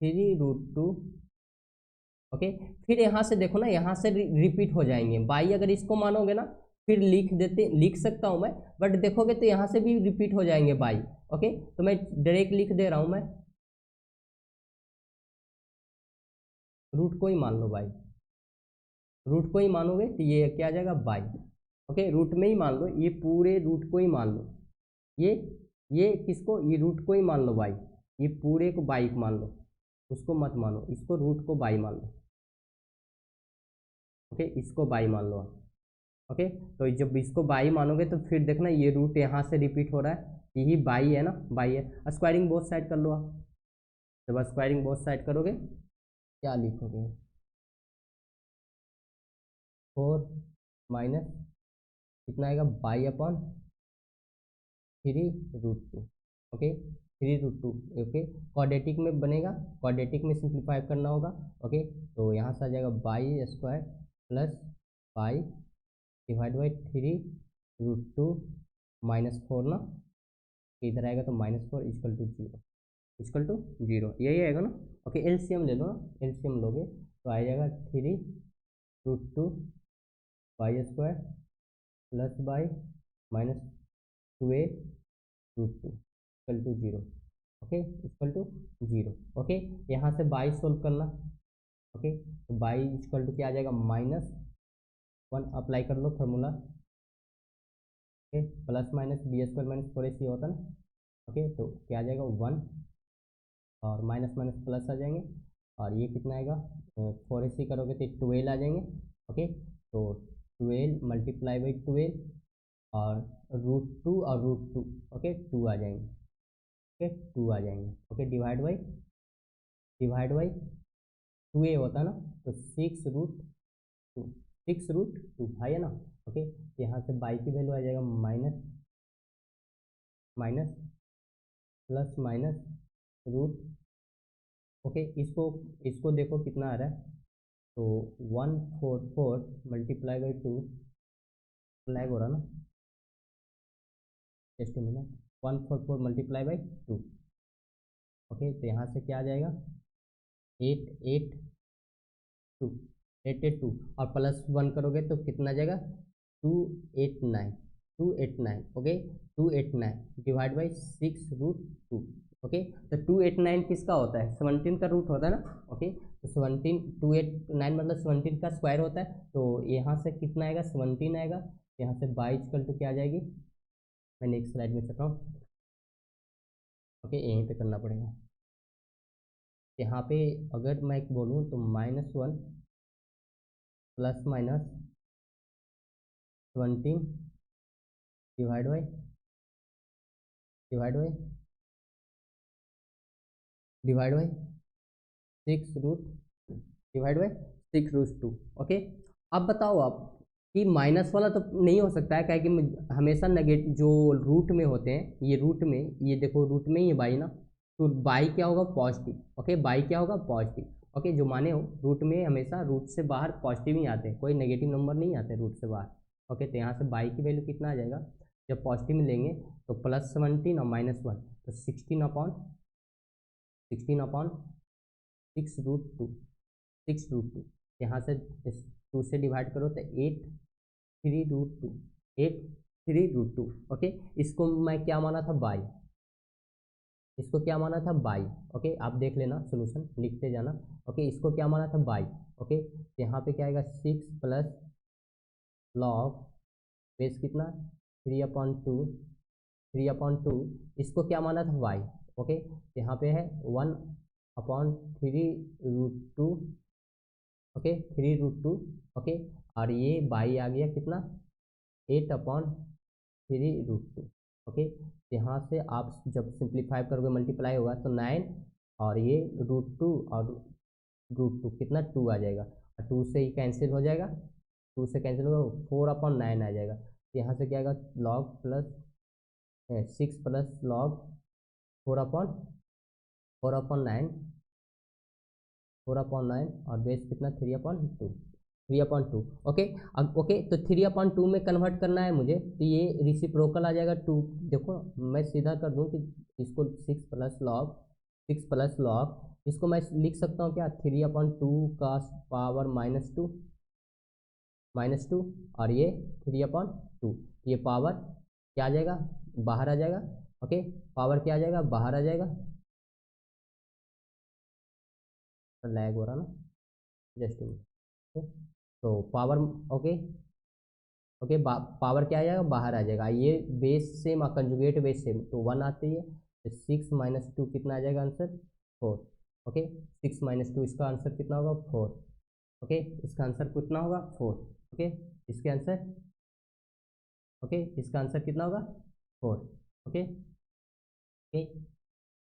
3√2। ओके, फिर यहाँ से देखो ना, यहाँ से रिपीट हो जाएंगे बाई, अगर इसको मानोगे ना फिर लिख सकता हूँ मैं, बट देखोगे तो यहाँ से भी रिपीट हो जाएंगे बाई। ओके, तो मैं डायरेक्ट लिख दे रहा हूँ, मैं रूट को ही मान लो बाई, रूट को ही मानोगे तो ये क्या आ जाएगा, बाई। ओके, रूट में ही मान लो, ये पूरे रूट को ही मान लो, ये ये किसको, ये रूट को ही मान लो बाई, ये पूरे को बाई मान लो, उसको मत मानो, इसको रूट को बाई मान लो। ओके, इसको बाई मान लो आप। ओके, तो जब इसको बाई मानोगे तो फिर देखना ये रूट यहाँ से रिपीट हो रहा है, यही बाई है ना, बाई है। स्क्वायरिंग बोथ साइड कर लो आप, जब स्क्वायरिंग बोथ साइड करोगे क्या लिखोगे, 4 माइनस कितना आएगा, बाई/3√2। ओके, 3√2। ओके, क्वाड्रेटिक में बनेगा, क्वाड्रेटिक में सिंप्लीफाई करना होगा। ओके, तो यहाँ से आ जाएगा by square plus by divide by 3√2 -4 ना, इधर आएगा तो -4 इक्वल टू 0, इक्वल टू 0, यही आएगा ना। ओके, एलसीएम ले लो ना, एलसीएम लोगे तो आ जाएगा 3√2 y² plus Y minus 12√2 = 0। Okay, equal to 0। Okay, यहाँ से बाई सोल्व करना। ओके, तो बाई इक्वल टू क्या आ जाएगा, -1 अप्लाई कर लो formula. Okay, plus minus b² minus 4ac होता ना। ओके, तो क्या आ जाएगा 1 और माइनस माइनस प्लस आ जाएंगे और ये कितना आएगा 4ac करोगे तो 12 आ जाएंगे। ओके, तो 12 मल्टीप्लाई बाई 12 और √2 और √2 ओके 2 आ जाएंगे। ओके, 2 आ जाएंगे। ओके, डिवाइड बाई 2a होता है ना, तो 6√2 है ना। ओके, यहाँ से बाई की वैल्यू आ जाएगा minus minus plus minus root. Okay, इसको देखो कितना आ रहा है, तो 144 मल्टीप्लाई बाई 2 लैग हो रहा ना, just a minute, 144 multiply by 2। Okay, तो यहाँ से क्या आ जाएगा 882 882 और प्लस 1 करोगे तो कितना आ जाएगा 289 ओके 289 डिवाइड बाई 6√2। ओके, तो 289 किसका होता है, 17 का रूट होता है ना। ओके, तो 17 289 मतलब 17 का स्क्वायर होता है, तो यहाँ से कितना आएगा 17 आएगा। यहाँ से 22 टू क्या आ जाएगी, मैं नेक्स्ट स्लाइड में चल रहा हूँ। ओके, यहीं पे करना पड़ेगा। यहाँ पे अगर मैं बोलूँ तो -1 प्लस माइनस 17 डिवाइड बाई 6√2। ओके, अब बताओ आप कि माइनस वाला तो नहीं हो सकता है, क्या कि हमेशा नेगेटिव जो रूट में होते हैं, ये रूट में, ये देखो रूट में ही है बाई ना, तो बाई क्या होगा पॉजिटिव। ओके, बाई क्या होगा पॉजिटिव। ओके, जो माने हो रूट में हमेशा रूट से बाहर पॉजिटिव ही आते हैं, कोई नेगेटिव नंबर नहीं आते रूट से बाहर। ओके, तो यहाँ से बाई की वैल्यू कितना आ जाएगा, जब पॉजिटिव में लेंगे तो +17 और -1 तो 16/6√2 यहाँ से 2 से डिवाइड करो तो 8 3√2 ओके, इसको मैं क्या माना था बाई, ओके, आप देख लेना सोल्यूशन लिखते जाना। ओके, इसको क्या माना था बाई। ओके, यहाँ पे क्या आएगा 6 प्लस लॉग बेस कितना 3/2 इसको क्या माना था वाई। ओके, यहाँ पे है 1/3√2 ओके 3√2 ओके, और ये बाई आ गया कितना 8/3√2 ओके, यहाँ से आप जब सिंप्लीफाई करोगे मल्टीप्लाई होगा तो 9 और ये √2 और √2 कितना 2 आ जाएगा, और 2 से ही कैंसिल हो जाएगा, 2 से कैंसिल होगा 4/9 आ जाएगा। यहाँ से क्या आएगा लॉग प्लस 6 प्लस लॉग 4/9 और बेस कितना 3/2 ओके। अब ओके, तो 3/2 में कन्वर्ट करना है मुझे, तो ये रिसिप्रोकल आ जाएगा 2। देखो मैं सीधा कर दूं कि इसको 6 प्लस लॉग इसको मैं लिख सकता हूँ क्या 3/2 का पावर -2 और ये 3/2 ये पावर क्या आ जाएगा बाहर आ जाएगा। ओके, पावर क्या आ जाएगा बाहर आ जाएगा, तो लैग हो रहा ना जस्ट ओके, तो पावर ओके ओके पावर क्या आ जाएगा बाहर आ जाएगा, ये बेस सेम और कंजुगेट बेस सेम तो 1 आती है, तो 6 - 2 कितना आ जाएगा आंसर 4। ओके, 6 - 2 इसका आंसर कितना होगा 4। ओके, इसका आंसर कितना होगा 4। ओके, इसके आंसर ओके इसका आंसर कितना होगा 4। Okay okay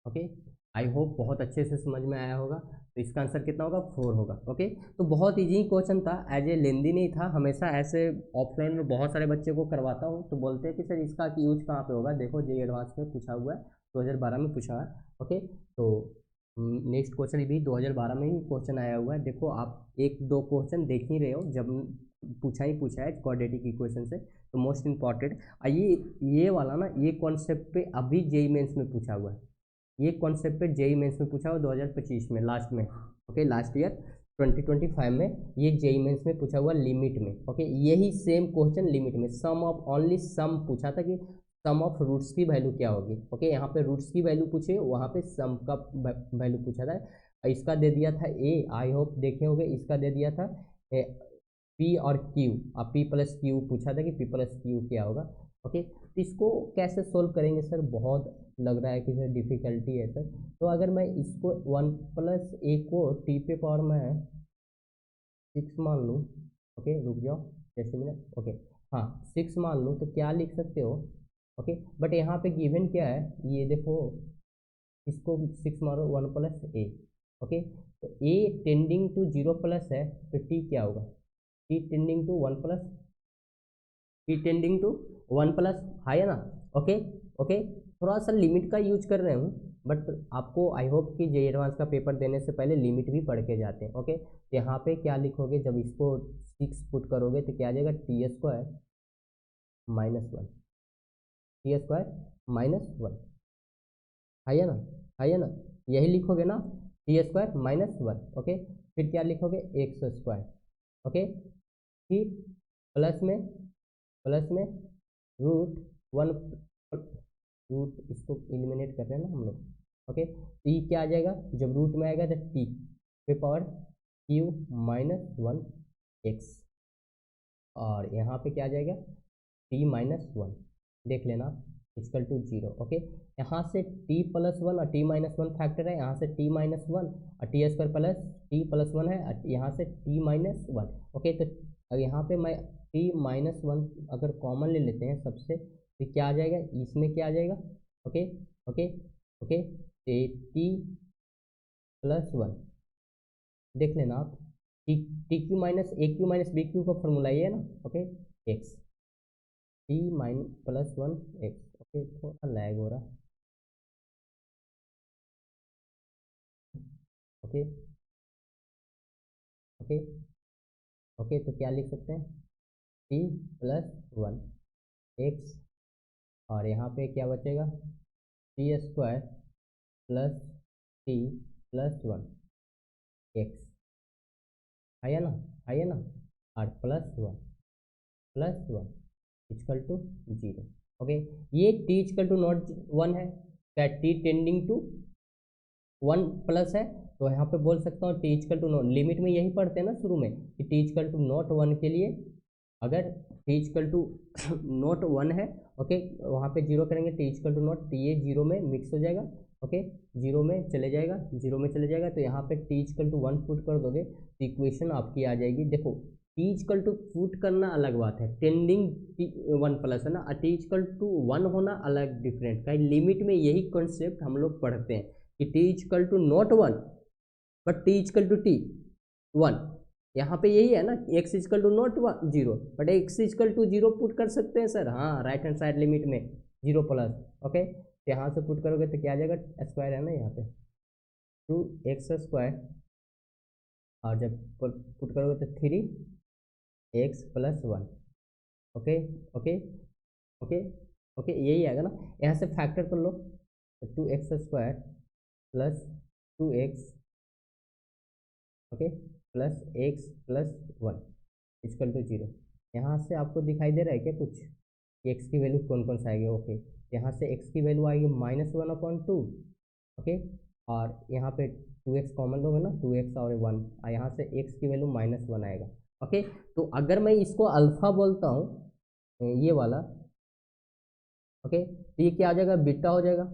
okay, I hope बहुत अच्छे से समझ में आया होगा। तो इसका आंसर कितना होगा 4 होगा। ओके, तो बहुत इजी क्वेश्चन था, एज ए लेंदी नहीं था। हमेशा ऐसे ऑफलाइन में बहुत सारे बच्चे को करवाता हूँ तो बोलते हैं कि सर इसका यूज कहाँ पे होगा, देखो जेईई एडवांस में पूछा हुआ है, 2012 में पूछा है। ओके, तो नेक्स्ट क्वेश्चन भी 2012 में ही क्वेश्चन आया हुआ है। देखो आप 1-2 क्वेश्चन देख ही रहे हो, जब पूछा है क्वाड्रेटिक इक्वेशन से, तो मोस्ट इंपॉर्टेंट ये वाला ना, ये कॉन्सेप्ट पे अभी जेईई मेंस में पूछा हुआ है, ये कॉन्सेप्ट पे जेईई मेंस में पूछा हुआ 2025 में लास्ट में। ओके, लास्ट ईयर 2025 में ये जेई मेंस में पूछा हुआ लिमिट में। ओके, यही सेम क्वेश्चन लिमिट में सम ऑफ ओनली सम पूछा था कि सम ऑफ रूट्स की वैल्यू क्या होगी। ओके, यहाँ पे रूट्स की वैल्यू पूछे, वहाँ पे सम का वैल्यू पूछा था। इसका दे दिया था ए, आई होप देखे होंगे, इसका दे दिया था पी और क्यू, अब पी प्लस क्यू पूछा था कि पी प्लस क्यू क्या होगा। ओके, तो इसको कैसे सोल्व करेंगे सर, बहुत लग रहा है कि सर डिफिकल्टी है सर। तो अगर मैं इसको 1 + a को टी पे पावर में 6 मान लूँ, ओके रुक जाओ जैसे मिनट, ओके हाँ 6 मान लूँ, तो क्या लिख सकते हो। ओके, बट यहाँ पे गिवन क्या है, ये देखो, इसको 6 मारो 1 + a। ओके, तो a टेंडिंग टू 0 प्लस है, तो t क्या होगा, t tending to 1 plus, t tending to 1 plus, है ना। ओके, ओके, थोड़ा सा लिमिट का यूज कर रहे हूँ, बट आपको आई होप कि जे एडवांस का पेपर देने से पहले लिमिट भी पढ़ के जाते हैं। ओके, तो यहाँ पे क्या लिखोगे, जब इसको 6 पुट करोगे तो क्या आ जाएगा, टी स्क्वायर -1, टी स्क्वायर -1, है ना, है ना, यही लिखोगे ना, टी स्क्वायर -1। ओके, फिर क्या लिखोगे, एक्स स्क्वायर। ओके, फिर प्लस में √1, रूट इसको एलिमिनेट कर रहे हैं ना हम लोग। ओके, तो ये क्या आ जाएगा, जब रूट में आएगा तो टी पे पावर क्यू -1 एक्स, और यहाँ पे क्या आ जाएगा, t-1, देख लेना इक्वल टू 0। ओके, यहाँ से t+1 और t-1 फैक्टर है, यहाँ से t-1 और टी स्क्वायर प्लस t+1 है, यहाँ से t-1। ओके, तो यहाँ पे मैं t-1 अगर कॉमन ले लेते हैं सबसे, तो क्या आ जाएगा, इसमें क्या आ जाएगा। ओके, ओके, ओके, t+1 देख लेना आप, टी क्यू माइनस ए क्यू माइनस बी क्यू का फॉर्मूला ये है ना। Okay, x t-+1 x. Okay, थोड़ा लैग हो रहा। ओके, ओके, ओके, तो क्या लिख सकते हैं, t+1 एक्स, और यहाँ पे क्या बचेगा, T square plus t+1 x, है ना, है ना, और +1 इक्वल टू 0। ओके, ये t इक्वल टू नॉट 1 है, क्या t टेंडिंग टू 1 प्लस है, तो यहाँ पे बोल सकता हूँ t equal to not, limit में यही पढ़ते हैं ना शुरू में कि टी इक्वल टू नॉट 1 के लिए, अगर टी इक्वल टू नॉट 1 है, ओके, वहाँ पे जीरो करेंगे, टी इक्वल टू नॉट, ये जीरो में मिक्स हो जाएगा। ओके, जीरो में चले जाएगा, जीरो में चले जाएगा, तो यहाँ पे टी इक्वल टू 1 पुट कर दोगे तो इक्वेशन आपकी आ जाएगी। देखो, टी इक्वल टू पुट करना अलग बात है, टेंडिंग 1 प्लस है ना, टी इक्वल टू 1 होना अलग डिफरेंट का, लिमिट में यही कॉन्सेप्ट हम लोग पढ़ते हैं कि t equal to not 1 but t equal to t 1, यहाँ पे यही है ना, x equal to not 0 but x equal to 0 put कर सकते हैं सर, हाँ राइट हैंड साइड लिमिट में 0 प्लस। ओके, तो यहाँ से पुट करोगे तो क्या आ जाएगा, स्क्वायर है ना यहाँ पे 2x², और जब पुट करोगे तो 3x+1। Okay, okay, okay, okay, यही आएगा ना, यहाँ से फैक्टर कर लो, 2x² plus 2x, okay, plus x+1 equal to 0। यहाँ से आपको दिखाई दे रहा है क्या कुछ, एक्स की वैल्यू कौन कौन सा आएगी। ओके, यहाँ से एक्स की वैल्यू आएगी -1/2। ओके, और यहाँ पे 2x कॉमन लोगे ना, 2x और 1, और यहाँ से x की वैल्यू -1 आएगा। ओके, तो अगर मैं इसको अल्फ़ा बोलता हूँ ये वाला, ओके, तो ये क्या आ जाएगा, बीटा हो जाएगा।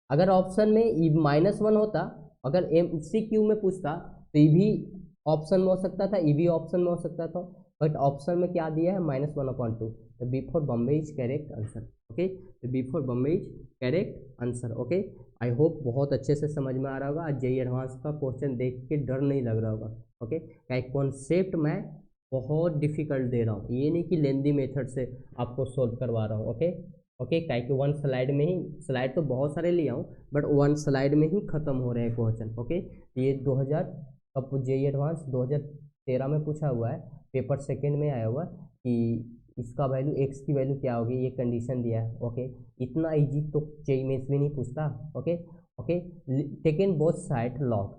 अगर ऑप्शन में -1 होता, अगर MCQ में पूछता तो ये भी ऑप्शन में हो सकता था, ये भी ऑप्शन में हो सकता था, बट ऑप्शन में क्या दिया है, -1/2, तो B for Bombay is correct answer. Okay, तो B for Bombay is correct answer. Okay, I hope बहुत अच्छे से समझ में आ रहा होगा, आज जेईई एडवांस का क्वेश्चन देख के डर नहीं लग रहा होगा। ओके, क्या कॉन्सेप्ट मैं बहुत डिफिकल्ट दे रहा हूँ, ये नहीं कि लेंदी मेथड से आपको सोल्व करवा रहा हूँ। ओके, ओके, क्या कि 1 स्लाइड में ही, स्लाइड तो बहुत सारे लिया हूँ बट 1 स्लाइड में ही खत्म हो रहे हैं क्वेश्चन। ओके, ये 2000 कब जेईई एडवांस 2013 में पूछा हुआ है, पेपर सेकंड में आया हुआ कि इसका वैल्यू एक्स की वैल्यू क्या होगी, ये कंडीशन दिया है। ओके, इतना इजी तो जेईई मेंस भी नहीं पूछता। Okay, okay, taken both side log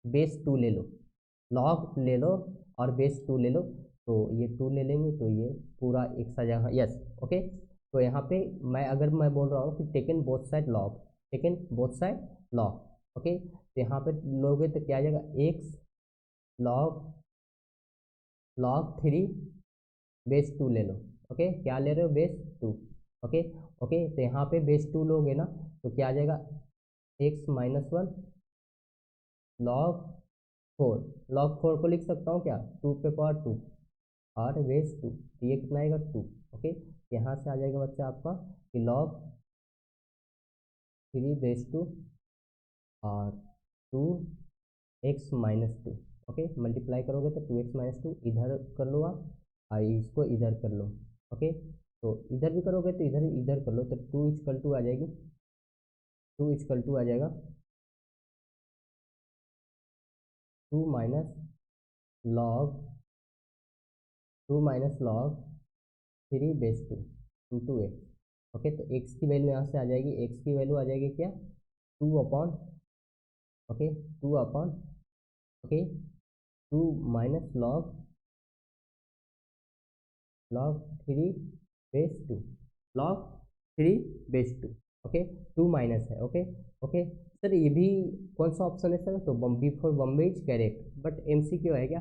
base 2 ले लो, लॉग ले लो और बेस 2 ले लो, तो ये 2 ले लेंगे तो ये पूरा एक सा जगह, यस ओके। तो यहाँ पे अगर मैं बोल रहा हूँ कि taken both side log, taken both side log okay, तो यहाँ पे लोगे तो क्या आ जाएगा, एक्स लॉग लॉग 3 बेस 2 ले लो ओके, क्या ले रहे हो बेस 2 ओके ओके। तो यहाँ पे बेस 2 लोगे ना तो क्या आ जाएगा, एक्स माइनस 1 लॉग 4, लॉग 4 को लिख सकता हूँ क्या, 2 पे पावर 2 और बेस 2, तो ये कितना आएगा 2 ओके। यहाँ से आ जाएगा बच्चा आपका कि लॉग 3 बेस 2 और 2 एक्स माइनस 2 ओके, मल्टीप्लाई करोगे तो 2x माइनस 2 इधर कर लो आप और इसको इधर कर लो ओके। तो इधर भी करोगे तो इधर इधर कर लो, तो 2 इक्वल टू आ जाएगी, 2 इक्वल टू आ जाएगा 2 minus log 2 minus log 3 base 2 into x okay. तो एक्स की वैल्यू यहाँ से आ जाएगी, एक्स की वैल्यू आ जाएगी क्या, 2 upon okay, 2 upon okay 2 minus log log 3 base 2, log 3 base 2 okay, 2 minus है ओके ओके। सर ये भी कौन सा ऑप्शन है सर, तो B for Bombay is correct, but MCQ है क्या,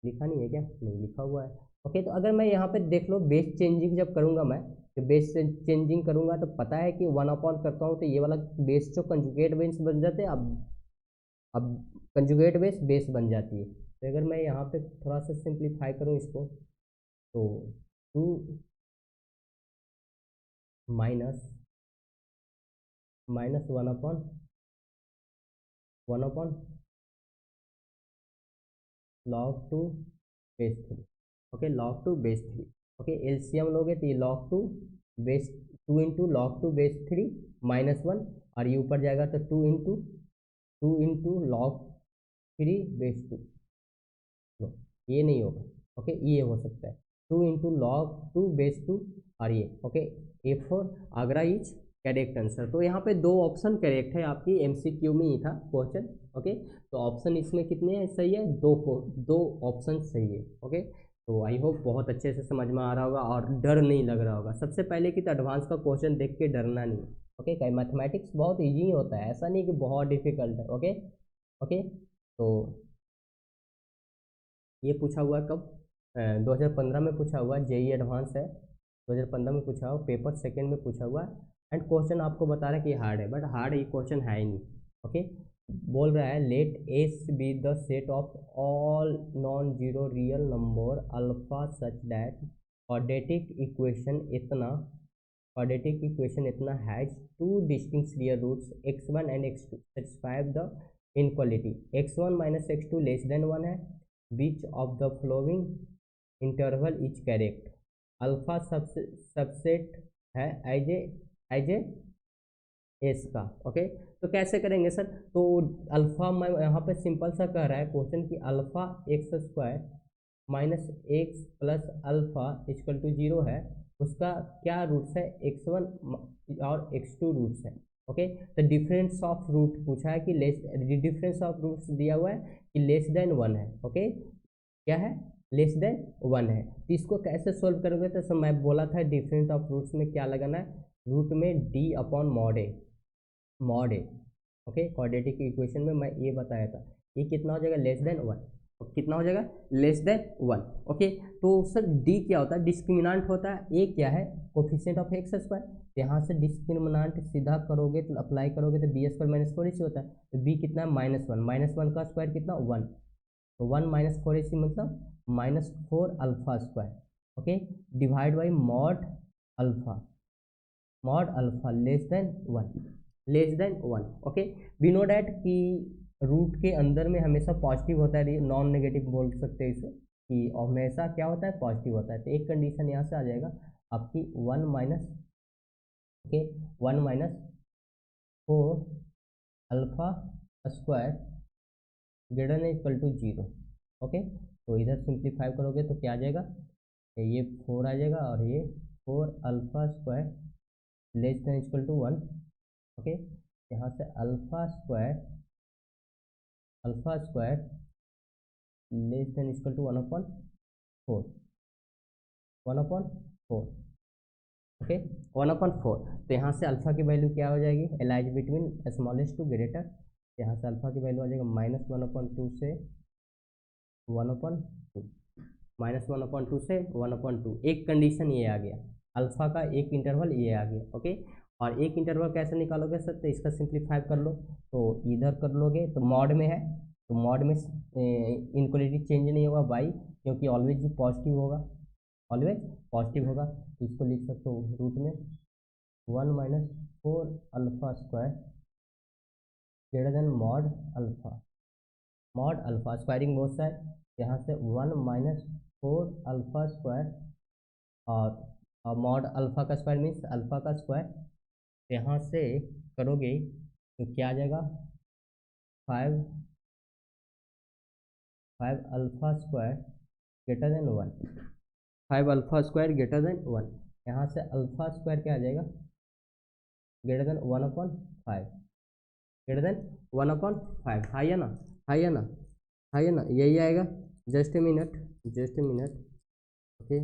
लिखा नहीं है क्या, नहीं लिखा हुआ है ओके। तो अगर मैं यहाँ पे देख लो बेस चेंजिंग जब करूँगा मैं, तो बेस चेंजिंग करूँगा तो पता है कि 1 अपॉन करता हूँ तो ये वाला बेस जो कंजुगेट बेस बन जाते हैं, अब कंजुगेट बेस बेस बन जाती है। तो अगर मैं यहाँ पे थोड़ा सा सिंप्लीफाई करूँ इसको, तो 2 minus minus 1 upon log 2 base 3 okay, log 2 base 3 okay. LCM लोगे तो ये log 2 base 2 into log 2 base 3 minus 1, और ये ऊपर जाएगा तो 2 इंटू लॉग 3 बेस 2, नो ये नहीं होगा ओके, ये हो सकता है 2 इंटू लॉग 2 बेस 2 और ये okay. A4 Agra is correct answer. तो यहाँ पे दो ऑप्शन करेक्ट है, आपकी MCQ में ही था क्वेश्चन ओके। तो ऑप्शन इसमें कितने हैं सही है, दो ऑप्शन सही है ओके। तो आई होप बहुत अच्छे से समझ में आ रहा होगा और डर नहीं लग रहा होगा। सबसे पहले कि तो एडवांस का क्वेश्चन देख के डरना नहीं ओके, कहीं मैथमेटिक्स बहुत ईजी होता है, ऐसा नहीं कि बहुत डिफिकल्ट है ओके ओके। तो ये पूछा हुआ है कब, 2015 में पूछा हुआ है, JEE एडवांस है 2015 में पूछा हुआ, पेपर सेकंड में पूछा हुआ है। एंड क्वेश्चन आपको बता रहा है कि हार्ड है, बट हार्ड ये क्वेश्चन है ही नहीं ओके। बोल रहा है let S be the set of all non zero real number alpha such that quadratic equation इतना has two distinct real roots x1 and x2 satisfy the inequality x1 minus x2 less than 1 है, which of the following interval is correct, alpha subset है as A S का okay. तो कैसे करेंगे sir, तो alpha मैं यहाँ पे सिंपल सा कह रहा है क्वेश्चन कि alpha x square minus x plus alpha equal to 0 है, उसका क्या रूट्स है, x1 और x2 रूट्स है ओके। तो डिफरेंस ऑफ रूट पूछा है कि डिफरेंस ऑफ रूट्स दिया हुआ है कि लेस देन 1 है ओके, क्या है लेस देन 1 है। तो इसको कैसे सोल्व करोगे, तो मैं बोला था डिफरेंस ऑफ रूट्स में क्या लगाना है, रूट में d अपॉन मॉड ए ओके। क्वाड्रेटिक इक्वेशन में मैं ये बताया था, ये कितना हो जाएगा लेस देन 1, कितना हो जाएगा लेस देन 1 ओके। तो सर डी क्या होता है, डिस्क्रिमिनांट होता है, ए क्या है कोफिशिएंट ऑफ एक्स स्क्वायर, तो यहाँ से डिस्क्रिमिनांट सीधा करोगे तो अप्लाई करोगे तो बी स्क्वायर माइनस 4 इसी होता है, तो बी कितना है -1 का स्क्वायर कितना 1, तो 1 माइनस 4 इसी मतलब -4 alpha square okay, divide by mod alpha less than 1 okay. We know that कि रूट के अंदर में हमेशा पॉजिटिव होता है, नॉन नेगेटिव बोल सकते हैं इसे कि हमेशा क्या होता है पॉजिटिव होता है। तो एक कंडीशन यहाँ से आ जाएगा आपकी 1 minus okay 1 - 4 alpha square greater than equal to 0 okay. तो इधर सिंप्लीफाई करोगे तो क्या आ जाएगा, ये 4 आ जाएगा और ये 4 alpha square less than equal to 1 okay. यहाँ से alpha square less than equal to 1/4, 1/4, okay 1/4। तो यहाँ से अल्फा की वैल्यू क्या हो जाएगी, lies between smallest to greater. यहाँ से अल्फा की वैल्यू आ जाएगा -1/2 से 1/2, -1/2 से 1/2। एक कंडीशन ये आ गया, अल्फा का एक इंटरवल ये आ गया, ओके। और एक इंटरवल कैसे निकालोगे सर, तो इसका सिंप्लीफाई कर लो, तो इधर कर लोगे तो मॉड में है, तो मॉड में इनक्वलिटी चेंज नहीं होगा बाई, क्योंकि ऑलवेज पॉजिटिव होगा, ऑलवेज पॉजिटिव होगा। तो इसको लिख सकते हो रूट में 1 - 4 alpha square greater then mod alpha squaring both side. यहाँ से 1 - 4 अल्फा स्क्वायर और मॉड अल्फा का स्क्वायर मीन्स अल्फा का स्क्वायर। यहाँ से करोगे तो क्या आ जाएगा, 5 alpha square greater than 1, 5 alpha square greater than 1। यहाँ से अल्फा स्क्वायर क्या आ जाएगा, greater than 1/5, greater than 1/5। High है ना, हाई है ना, हाई है ना, यही आएगा। Just a minute, just a minute, okay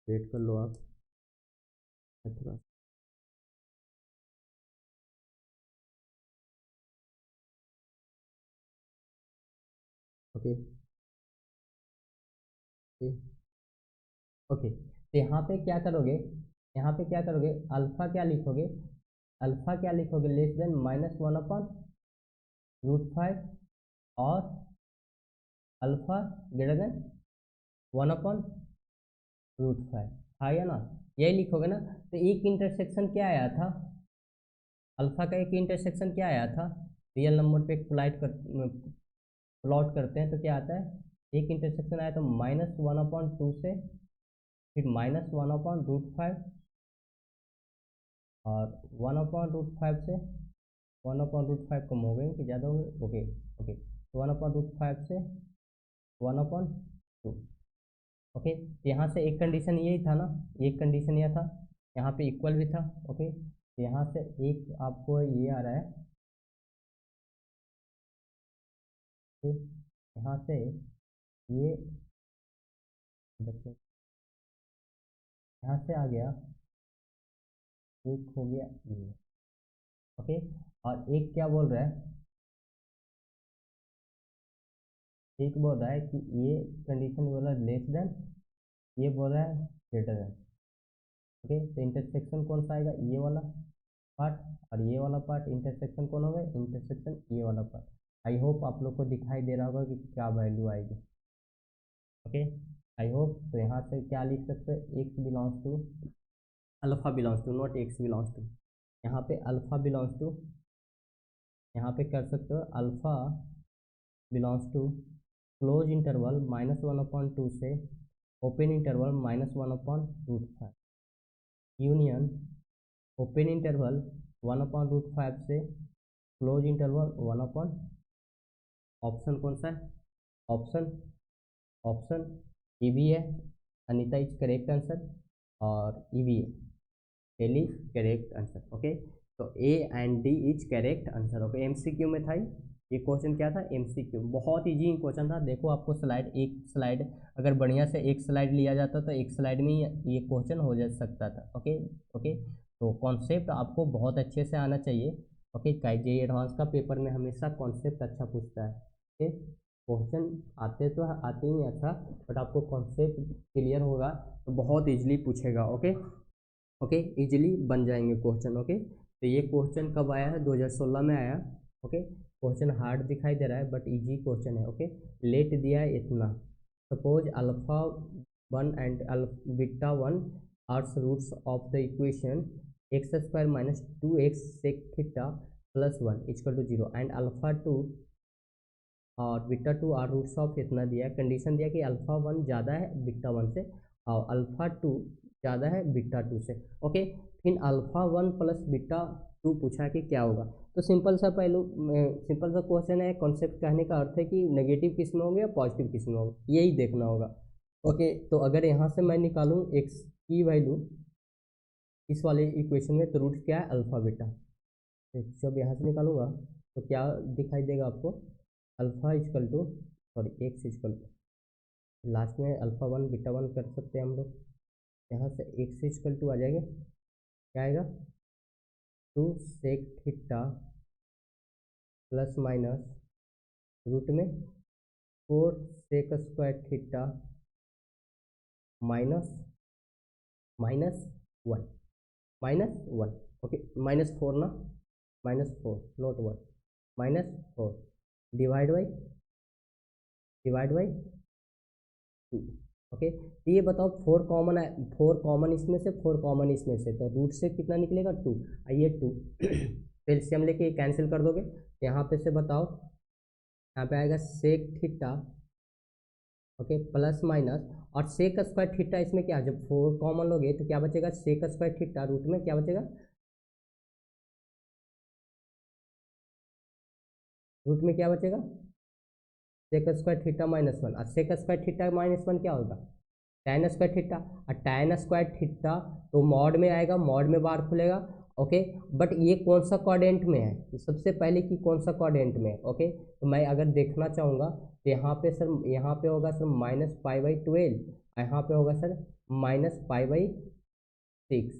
wait कर लो आप। अच्छा ओके ओके ओके। तो यहाँ पे क्या करोगे, यहाँ पे क्या करोगे, अल्फा क्या लिखोगे, अल्फा क्या लिखोगे, लेस देन -1/√5 और अल्फा ग्रेटर देन 1/√5। हाँ या ना, यही लिखोगे ना। तो एक इंटरसेक्शन क्या आया था, अल्फा का एक इंटरसेक्शन क्या आया था, रियल नंबर पे प्लॉट करते हैं तो क्या आता है, एक इंटरसेक्शन आया तो -1/2 से फिर -1/√5 और 1/√5 से 1/√5 कम हो गए कि ज़्यादा हो गए, ओके ओके, तो 1/√5 से 1/2, ओके। तो यहाँ से एक कंडीशन यही था ना, एक कंडीशन यह था, यहाँ पे इक्वल भी था, ओके। तो यहाँ से एक आपको ये आ रहा है, ओके। यहाँ से ये देखो, यहाँ से आ गया, एक हो गया ये, ओके। और एक क्या बोल रहा है, एक बोल रहा है कि ये कंडीशन बोल रहा है लेस देन, ये बोल रहा है ग्रेटर देन, ओके। तो इंटरसेक्शन कौन सा आएगा, ये वाला पार्ट, और ये वाला पार्ट इंटरसेक्शन कौन होगा, इंटरसेक्शन ये वाला पार्ट। आई होप आप लोग को दिखाई दे रहा होगा कि क्या वैल्यू आएगी, ओके आई होप। तो यहाँ से क्या लिख सकते हैं, x belongs to, alpha belongs to, not x belongs to, यहाँ पे अल्फा बिलोंग्स टू, यहाँ पे कर सकते हो alpha belongs to close interval -1/2 से open interval -1/√5 union open interval 1/√5 से क्लोज इंटरवल 1/, ऑप्शन कौन सा है, ऑप्शन ऑप्शन ई बी है, अनीता इज करेक्ट आंसर, और ई बी है L is correct answer, okay. तो A and D is correct answer, okay. MCQ में था ये क्वेश्चन, क्या था, एमसीक्यू, बहुत इजी क्वेश्चन था। देखो आपको स्लाइड, एक स्लाइड अगर बढ़िया से एक स्लाइड लिया जाता तो एक स्लाइड में ये क्वेश्चन हो जा सकता था, ओके ओके। तो कॉन्सेप्ट आपको बहुत अच्छे से आना चाहिए, ओके। जे एडवांस का पेपर में हमेशा कॉन्सेप्ट अच्छा पूछता है, ओके। क्वेश्चन आते तो आते ही अच्छा, बट आपको कॉन्सेप्ट क्लियर होगा तो बहुत इजीली पूछेगा, ओके ओके, इजीली बन जाएंगे क्वेश्चन, ओके। तो ये क्वेश्चन कब आया है, 2016 में आया, ओके। क्वेश्चन हार्ड दिखाई दे रहा है बट इजी क्वेश्चन है, ओके। लेट दिया है इतना, suppose alpha 1 and beta 1 are roots of the equation x² - 2x sec theta +1 equal to 0 and alpha 2 और बीटा 2 आर रूट्स ऑफ इतना दिया, कंडीशन दिया कि अल्फा 1 ज़्यादा है बीटा 1 से और अल्फा 2 ज़्यादा है बीटा 2 से, ओके। फिर अल्फा 1 प्लस बीटा 2 पूछा कि क्या होगा। तो सिंपल सा सिंपल सा क्वेश्चन है, कॉन्सेप्ट कहने का अर्थ है कि नेगेटिव किस में होंगे या पॉजिटिव किस में होंगे, यही देखना होगा, ओके। तो अगर यहाँ से मैं निकालूँ एक्स की वैल्यू इस वाले इक्वेशन में, तो रूट क्या है, अल्फा बीटा, तो जब यहाँ से निकालूंगा तो क्या दिखाई देगा आपको, alpha equal to, sorry x equal to, last में अल्फ़ा वन बीटा वन कर सकते हैं हम लोग। यहाँ से एक्स इजकल टू आ जाएगा, क्या आएगा, two sec theta plus minus root में four sec square theta minus minus one, minus one, okay, minus four ना, minus four not one, minus four divide by two. Okay, तो ये बताओ four common है, four common इसमें से, four common इसमें से, तो रूट से कितना निकलेगा, टू। आइए टू फिर से हम लेके कैंसिल कर दोगे, यहाँ पे से बताओ, यहाँ पे आएगा sec theta, okay, plus minus, और सेक स्क्वायर थीटा इसमें क्या, जब फोर कॉमन लोगे तो क्या बचेगा, सेक स्क्वायर थीटा रूट में क्या बचेगा, रूट में क्या बचेगा, sec square theta minus one, और sec square theta minus one क्या होगा, tan स्क्वायर थीटा, और tan स्क्वायर थीटा तो मॉड में आएगा, मॉड में बार खुलेगा, ओके। बट ये कौन सा क्वाड्रेंट में है, तो सबसे पहले कि कौन सा क्वाड्रेंट में है, ओके। तो मैं अगर देखना चाहूँगा तो यहाँ पे सर, यहाँ पे होगा sir minus pi by twelve, यहाँ पे होगा sir minus pi by six,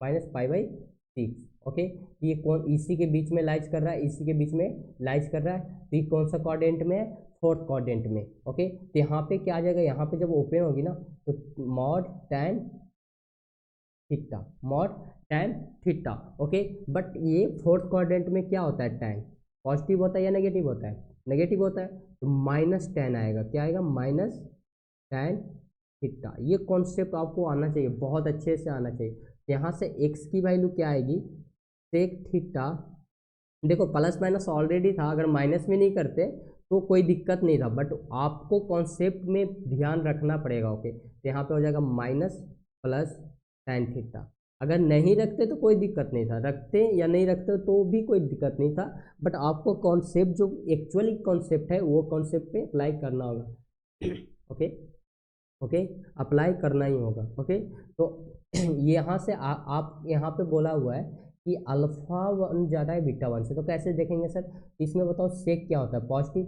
minus pi by six, okay. ये कौन इसी के बीच में लाइज कर रहा है, इसी के बीच में लाइज कर रहा है, तो ये कौन सा क्वाड्रेंट में है, फोर्थ क्वाड्रेंट में, ओके। तो यहाँ पे क्या आ जाएगा, यहाँ पे जब ओपन होगी ना तो mod tan theta, mod tan theta, okay. But ये फोर्थ क्वाड्रेंट में क्या होता है, टैन पॉजिटिव होता है या नेगेटिव होता है, नेगेटिव होता है, तो माइनस टैन आएगा, क्या आएगा, माइनस टैन थीटा। ये कॉन्सेप्ट आपको आना चाहिए, बहुत अच्छे से आना चाहिए। यहाँ से एक्स की वैल्यू क्या आएगी, सेक थीटा, देखो प्लस माइनस ऑलरेडी था, अगर माइनस में नहीं करते तो कोई दिक्कत नहीं था, बट आपको कॉन्सेप्ट में ध्यान रखना पड़ेगा, ओके। तो यहाँ पे हो जाएगा माइनस प्लस टैन थीटा, अगर नहीं रखते तो कोई दिक्कत नहीं था, रखते या नहीं रखते तो भी कोई दिक्कत नहीं था, बट आपको कॉन्सेप्ट जो एक्चुअली कॉन्सेप्ट है वो कॉन्सेप्ट पे अप्लाई करना होगा ओके, ओके, अप्लाई करना ही होगा, ओके। तो यहाँ से आप यहाँ पे बोला हुआ है कि अल्फा वन ज़्यादा है बीटा वन से, तो कैसे देखेंगे सर, इसमें बताओ सेक क्या होता है, पॉजिटिव,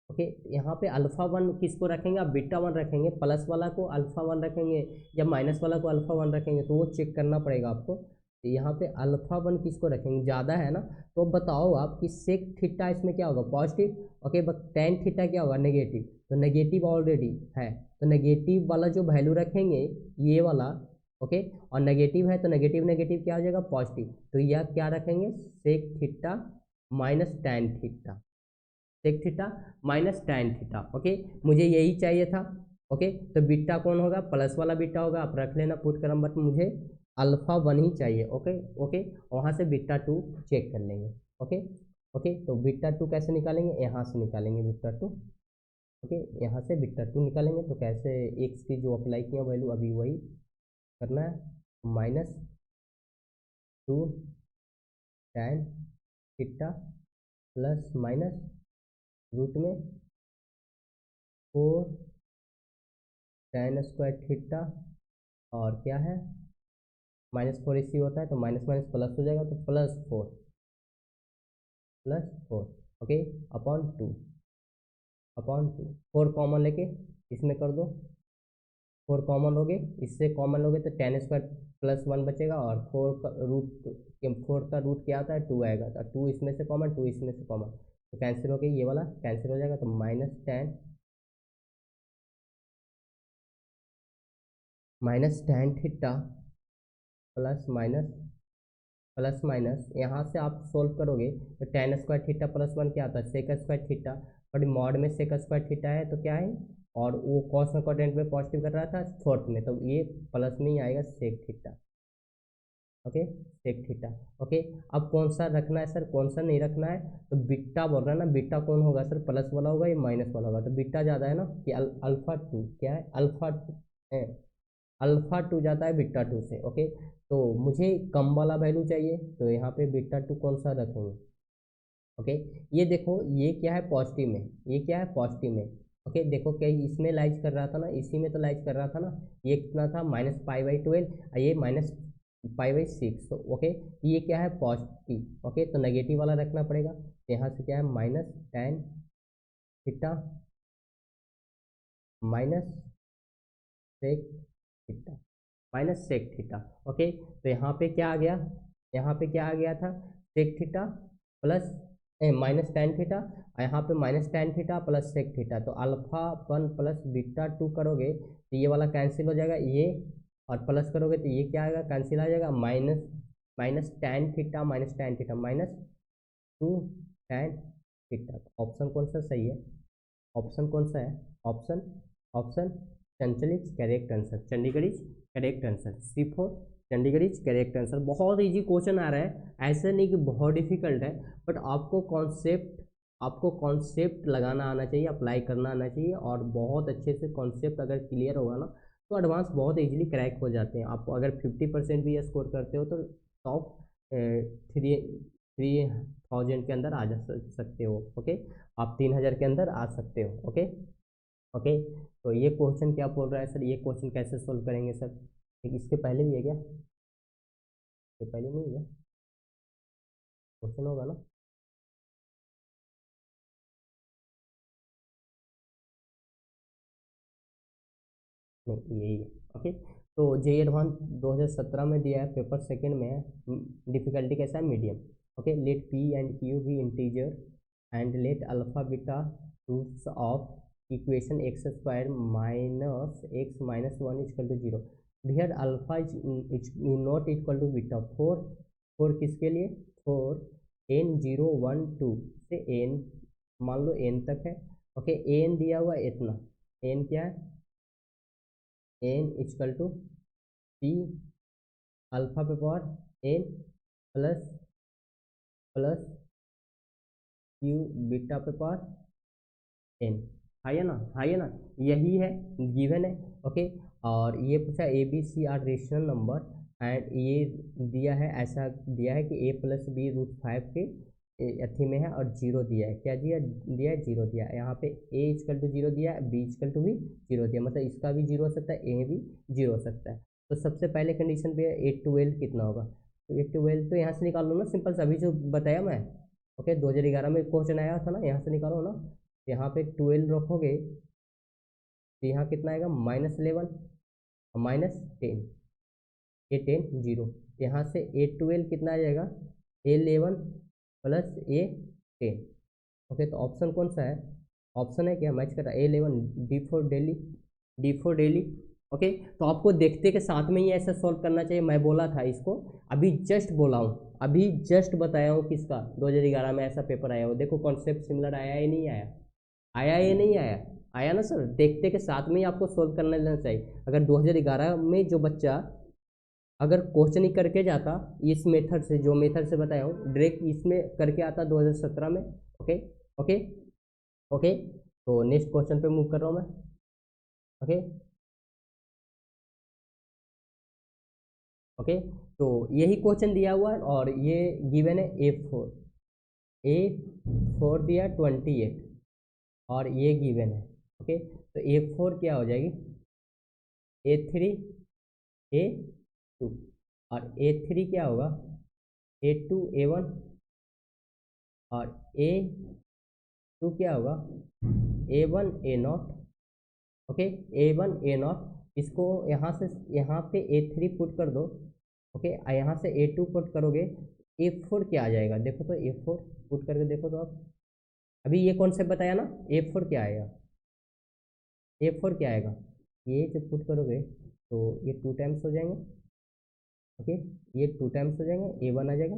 ओके। यहाँ पे अल्फा वन किसको रखेंगे, आप बीटा वन रखेंगे, प्लस वाला को अल्फा वन रखेंगे या माइनस वाला को अल्फा वन रखेंगे, तो वो चेक करना पड़ेगा आपको। तो यहाँ पे अल्फा वन किसको रखेंगे, ज़्यादा है ना, तो बताओ आप कि सेक थीटा इसमें क्या होगा, positive, okay. But tan theta क्या होगा, नेगेटिव, तो नेगेटिव ऑलरेडी है, तो नेगेटिव वाला जो वैल्यू रखेंगे ये वाला, ओके, और नेगेटिव है तो नेगेटिव नेगेटिव क्या हो जाएगा, पॉजिटिव, तो यह क्या रखेंगे, sec theta minus tan theta, sec theta minus tan theta, okay. मुझे यही चाहिए था, ओके। तो बीटा कौन होगा, प्लस वाला बीटा होगा, आप रख लेना पुट करम, बट मुझे अल्फा वन ही चाहिए, ओके, ओके। वहाँ से बीटा टू चेक कर लेंगे, ओके, ओके। तो बीटा टू कैसे निकालेंगे, यहाँ से निकालेंगे बीटा टू, ओके, यहाँ से बीटा टू निकालेंगे, तो कैसे, एक्स की जो अप्लाई किया वैल्यू अभी वही करना है, minus two tan theta plus minus root में फोर टैन स्क्वायर थीटा, और क्या है, माइनस फोर इसी होता है, तो माइनस माइनस प्लस हो जाएगा, तो plus four, okay, upon two, upon two, four common लेके इसमें कर दो, फोर कॉमन लोगे, इससे कॉमन लोगे तो टेन स्क्वायर प्लस वन बचेगा, और फोर का रूट, फोर का रूट क्या आता है, टू आएगा, तो टू इसमें से कॉमन, टू इसमें से कॉमन, तो कैंसिल हो गई, ये वाला कैंसिल हो जाएगा, तो minus tan theta plus minus, plus minus, यहाँ से आप सोल्व करोगे तो tan square theta plus one क्या आता है, sec square theta, but mod में सेक स्क्वायर थीटा है तो क्या है, और वो कॉस में क्वाड्रेंट में पॉजिटिव कर रहा था फोर्थ में, तो ये प्लस में ही आएगा sec theta, okay, sec theta, okay. अब कौन सा रखना है सर, कौन सा नहीं रखना है, तो बीटा बोल रहा है ना, बीटा कौन होगा सर, प्लस वाला होगा या माइनस वाला होगा, तो बीटा ज़्यादा है ना, कि अल्फा टू क्या है, अल्फा टू है, अल्फा टू जाता है बीटा टू से, ओके। तो मुझे कम वाला वैल्यू चाहिए, तो यहाँ पे बीटा टू कौन सा रखेंगे, ओके। ये देखो ये क्या है, पॉजिटिव में, ये क्या है, पॉजिटिव में, ओके। देखो क्या इसमें लाइज कर रहा था ना, इसी में तो लाइज कर रहा था ना, ये कितना था, माइनस पाई बाई ट्वेल्व, ये minus pi by six, okay. ये क्या है, पॉजिटिव, ओके, तो नेगेटिव वाला रखना पड़ेगा, यहाँ से क्या है minus tan theta minus sec theta minus sec theta. Okay, तो यहाँ पे क्या आ गया, यहाँ पे क्या आ गया था sec theta plus minus tan theta, यहाँ पे minus tan theta plus sec theta. तो alpha one plus beta two करोगे तो ये वाला कैंसिल हो जाएगा, ये और प्लस करोगे तो ये क्या आएगा कैंसिल आ जाएगा, minus minus tan theta minus two tan theta. Option कौन सा सही है, ऑप्शन कौन सा है, option option Chanchal is correct answer, Chandigarh is correct answer, C4 Chandigarh is correct answer. बहुत इजी क्वेश्चन आ रहा है, ऐसा नहीं कि बहुत डिफिकल्ट है, बट आपको कॉन्सेप्ट लगाना आना चाहिए, अप्लाई करना आना चाहिए, और बहुत अच्छे से कॉन्सेप्ट अगर क्लियर होगा ना तो एडवांस बहुत इजीली क्रैक हो जाते हैं। आप अगर 50% भी स्कोर करते हो तो टॉप 3000 के अंदर आ जा सकते हो। ओके, आप 3000 के अंदर आ सकते हो। ओके ओके, तो ये क्वेश्चन क्या बोल रहा है सर, ये क्वेश्चन कैसे सोल्व करेंगे सर, इसके पहले भी है क्या, इसके पहले नहीं है क्वेश्चन होगा ना, नहीं यही है। ओके, तो जेई एडवांस 2017 में दिया है, पेपर सेकंड में है, डिफिकल्टी कैसा है medium. Okay, let p and q be integer and let alpha beta roots of equation x square minus x minus one equal to zero. Here alpha is not equal to beta for, for किसके लिए, for n zero one two से n, मान लो N तक है। Okay, N दिया हुआ इतना, एन क्या है, n equal to p alpha पे power n plus plus q beta पे पावर एन, है ना, यही है गिवन है। ओके, और ये पूछा a b c are rational number and ये दिया है, ऐसा दिया है कि a plus b root five के अथी में है, और जीरो दिया है, क्या दिया है जीरो दिया है। यहाँ पे ए इक्वल टू जीरो दिया है, बी इक्वल टू भी जीरो दिया, मतलब इसका भी जीरो हो सकता है, ए भी जीरो हो सकता है। तो सबसे पहले कंडीशन पे ए ट्वेल्व कितना होगा, तो ए ट्वेल्व तो यहाँ से निकाल लो ना, सिंपल सा अभी जो बताया मैं। ओके, 2011 में क्वेश्चन आया था ना, यहाँ से निकालो ना, यहाँ पे 12 रखोगे तो यहाँ कितना आएगा -11 -10, ए 10 जीरो, यहाँ से ए 12 कितना आ जाएगा, A11 प्लस A10। ओके, तो ऑप्शन कौन सा है, ऑप्शन है क्या मैच कर रहा है, A11 D4 डेली। ओके, तो आपको देखते के साथ में ही ऐसा सॉल्व करना चाहिए, मैं बोला था इसको, अभी जस्ट बोला हूँ, अभी जस्ट बताया हूँ किसका 2011 में ऐसा पेपर आया हो, देखो कॉन्सेप्ट सिमिलर आया या नहीं आया, आया या नहीं आया, आया ना सर। देखते के साथ में ही आपको सोल्व करना लेना चाहिए। अगर 2011 में जो बच्चा अगर क्वेश्चन ही करके जाता इस मेथड से, जो मेथड से बताया हूँ, डायरेक्ट इसमें करके आता 2017 में। ओके ओके ओके, तो नेक्स्ट क्वेश्चन पे मूव कर रहा हूँ मैं। ओके ओके, तो यही क्वेश्चन दिया हुआ है और ये गिवन है A4 दिया 28 और ये गिवन है। ओके, तो A4 क्या हो जाएगी, A3 A2, और A3 क्या होगा, A2 A1, और A2 क्या होगा, A1 A0। Okay, A1 A0, इसको यहाँ से यहाँ पे A3 पुट कर दो। ओके, यहाँ से A2 पुट करोगे, A4 क्या आ जाएगा, देखो तो A4 पुट करके देखो तो आप, अभी ये कॉन्सेप्ट बताया ना, A4 क्या आएगा, A4 क्या आएगा, ये जब पुट करोगे तो ये 2 टाइम्स हो जाएंगे। ओके, ये 2 टाइम्स हो जाएंगे, A1 आ जाएगा।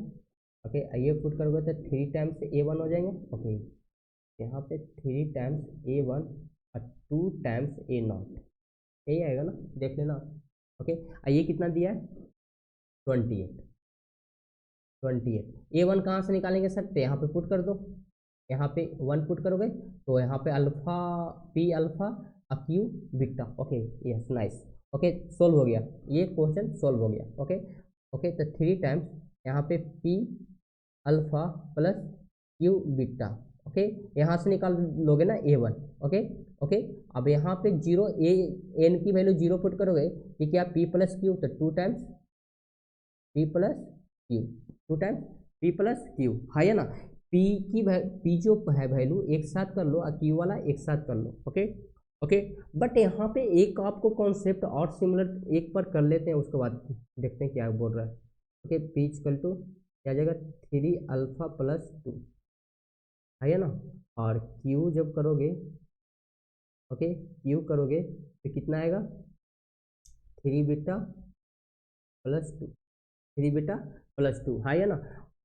ओके, ये पुट करोगे तो 3 टाइम्स A1 हो जाएंगे। ओके, यहाँ पे 3 टाइम्स A1 और 2 टाइम्स A0, यही आएगा ना, देख लेना। ओके, ये कितना दिया है 28, 28 A1 कहाँ से निकालेंगे सर, तो यहाँ पे पुट कर दो, यहाँ पे 1 पुट करोगे तो यहाँ पे alpha P alpha Q beta. Okay, yes nice. Okay, solve हो गया, ये क्वेश्चन सोल्व हो गया। ओके ओके, तो 3 टाइम्स यहाँ पे P alpha plus q beta. Okay, यहाँ से निकाल लोगे ना A1। ओके ओके, अब यहाँ पे जीरो एन की वैल्यू जीरो पुट करोगे, ये क्या पी प्लस क्यू, तो 2 times P plus Q, 2 times P plus Q, है ना। पी की पी जो है वैल्यू एक साथ कर लो और क्यू वाला एक साथ कर लो। ओके ओके, बट यहाँ पे एक आपको कॉन्सेप्ट और सिमिलर एक पर कर लेते हैं, उसके बाद देखते हैं क्या बोल रहा है। ओके, पी इक्वल टू क्या आ जाएगा 3α+2 है ना, और क्यू जब करोगे, ओके क्यू करोगे तो कितना आएगा 3β+2, 3β+2 है ना।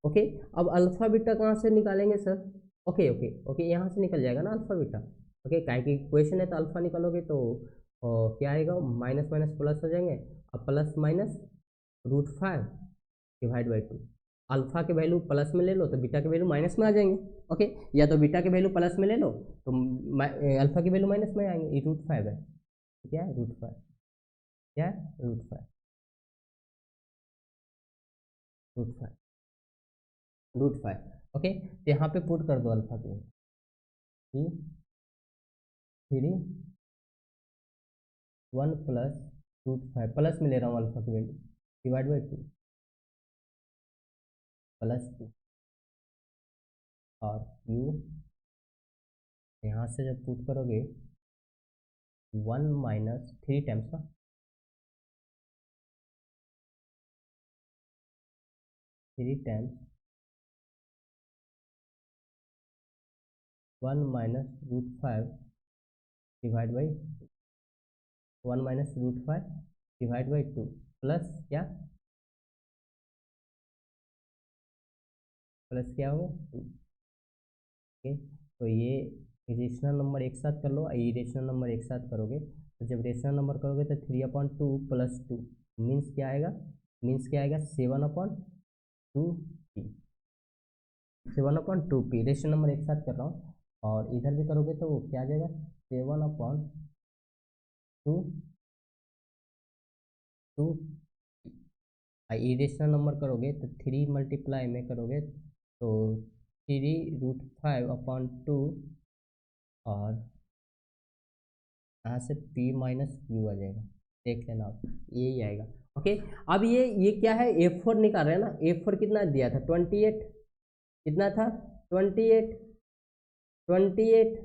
ओके, अब अल्फा बीटा कहाँ से निकालेंगे सर? ओके ओके ओके, यहाँ से निकल जाएगा ना अल्फा बीटा। ओके, काहे की क्वेश्चन है तो अल्फा निकालोगे तो क्या आएगा, माइनस माइनस प्लस हो जाएंगे, अब plus minus √5 divide by 2। Alpha के वैल्यू प्लस में ले लो तो बीटा के वैल्यू माइनस में आ जाएंगे। ओके, या तो बीटा के वैल्यू प्लस में ले लो तो अल्फा की वैल्यू माइनस में आएंगे। ये √5 है, क्या है √5, क्या है √5, √5, √5। ओके, तो यहाँ पे पुट कर दो अल्फा के 3 1 प्लस √5, प्लस में ले रहा हूँ अल्फा की वैल्यू, डिवाइड बाई 2 +2, और क्यू यहाँ से जब पुट करोगे 1 माइनस 3 टाइम्स का 3 times 1 minus √5 divide by 1 minus √5 divide by 2 plus क्या, प्लस क्या होगा 2। ओके, तो ये रेशनल नंबर एक साथ कर लो, ये रेशनल नंबर एक साथ करोगे तो जब रेशनल नंबर करोगे तो 3/2 + 2 मीन्स क्या आएगा, मीन्स क्या आएगा 7/2p, 7/2p। रेशनल नंबर एक साथ कर रहा हूँ, और इधर भी करोगे तो क्या आ जाएगा 7/2। इरेशनल नंबर करोगे तो 3 मल्टीप्लाई में करोगे तो 3√5/2, और यहाँ से p-q आ जाएगा, देख लेना आप, यही आएगा। ओके, अब ये क्या है, F4 निकाल रहे हैं ना, F4 कितना दिया था 28, कितना था 28, 28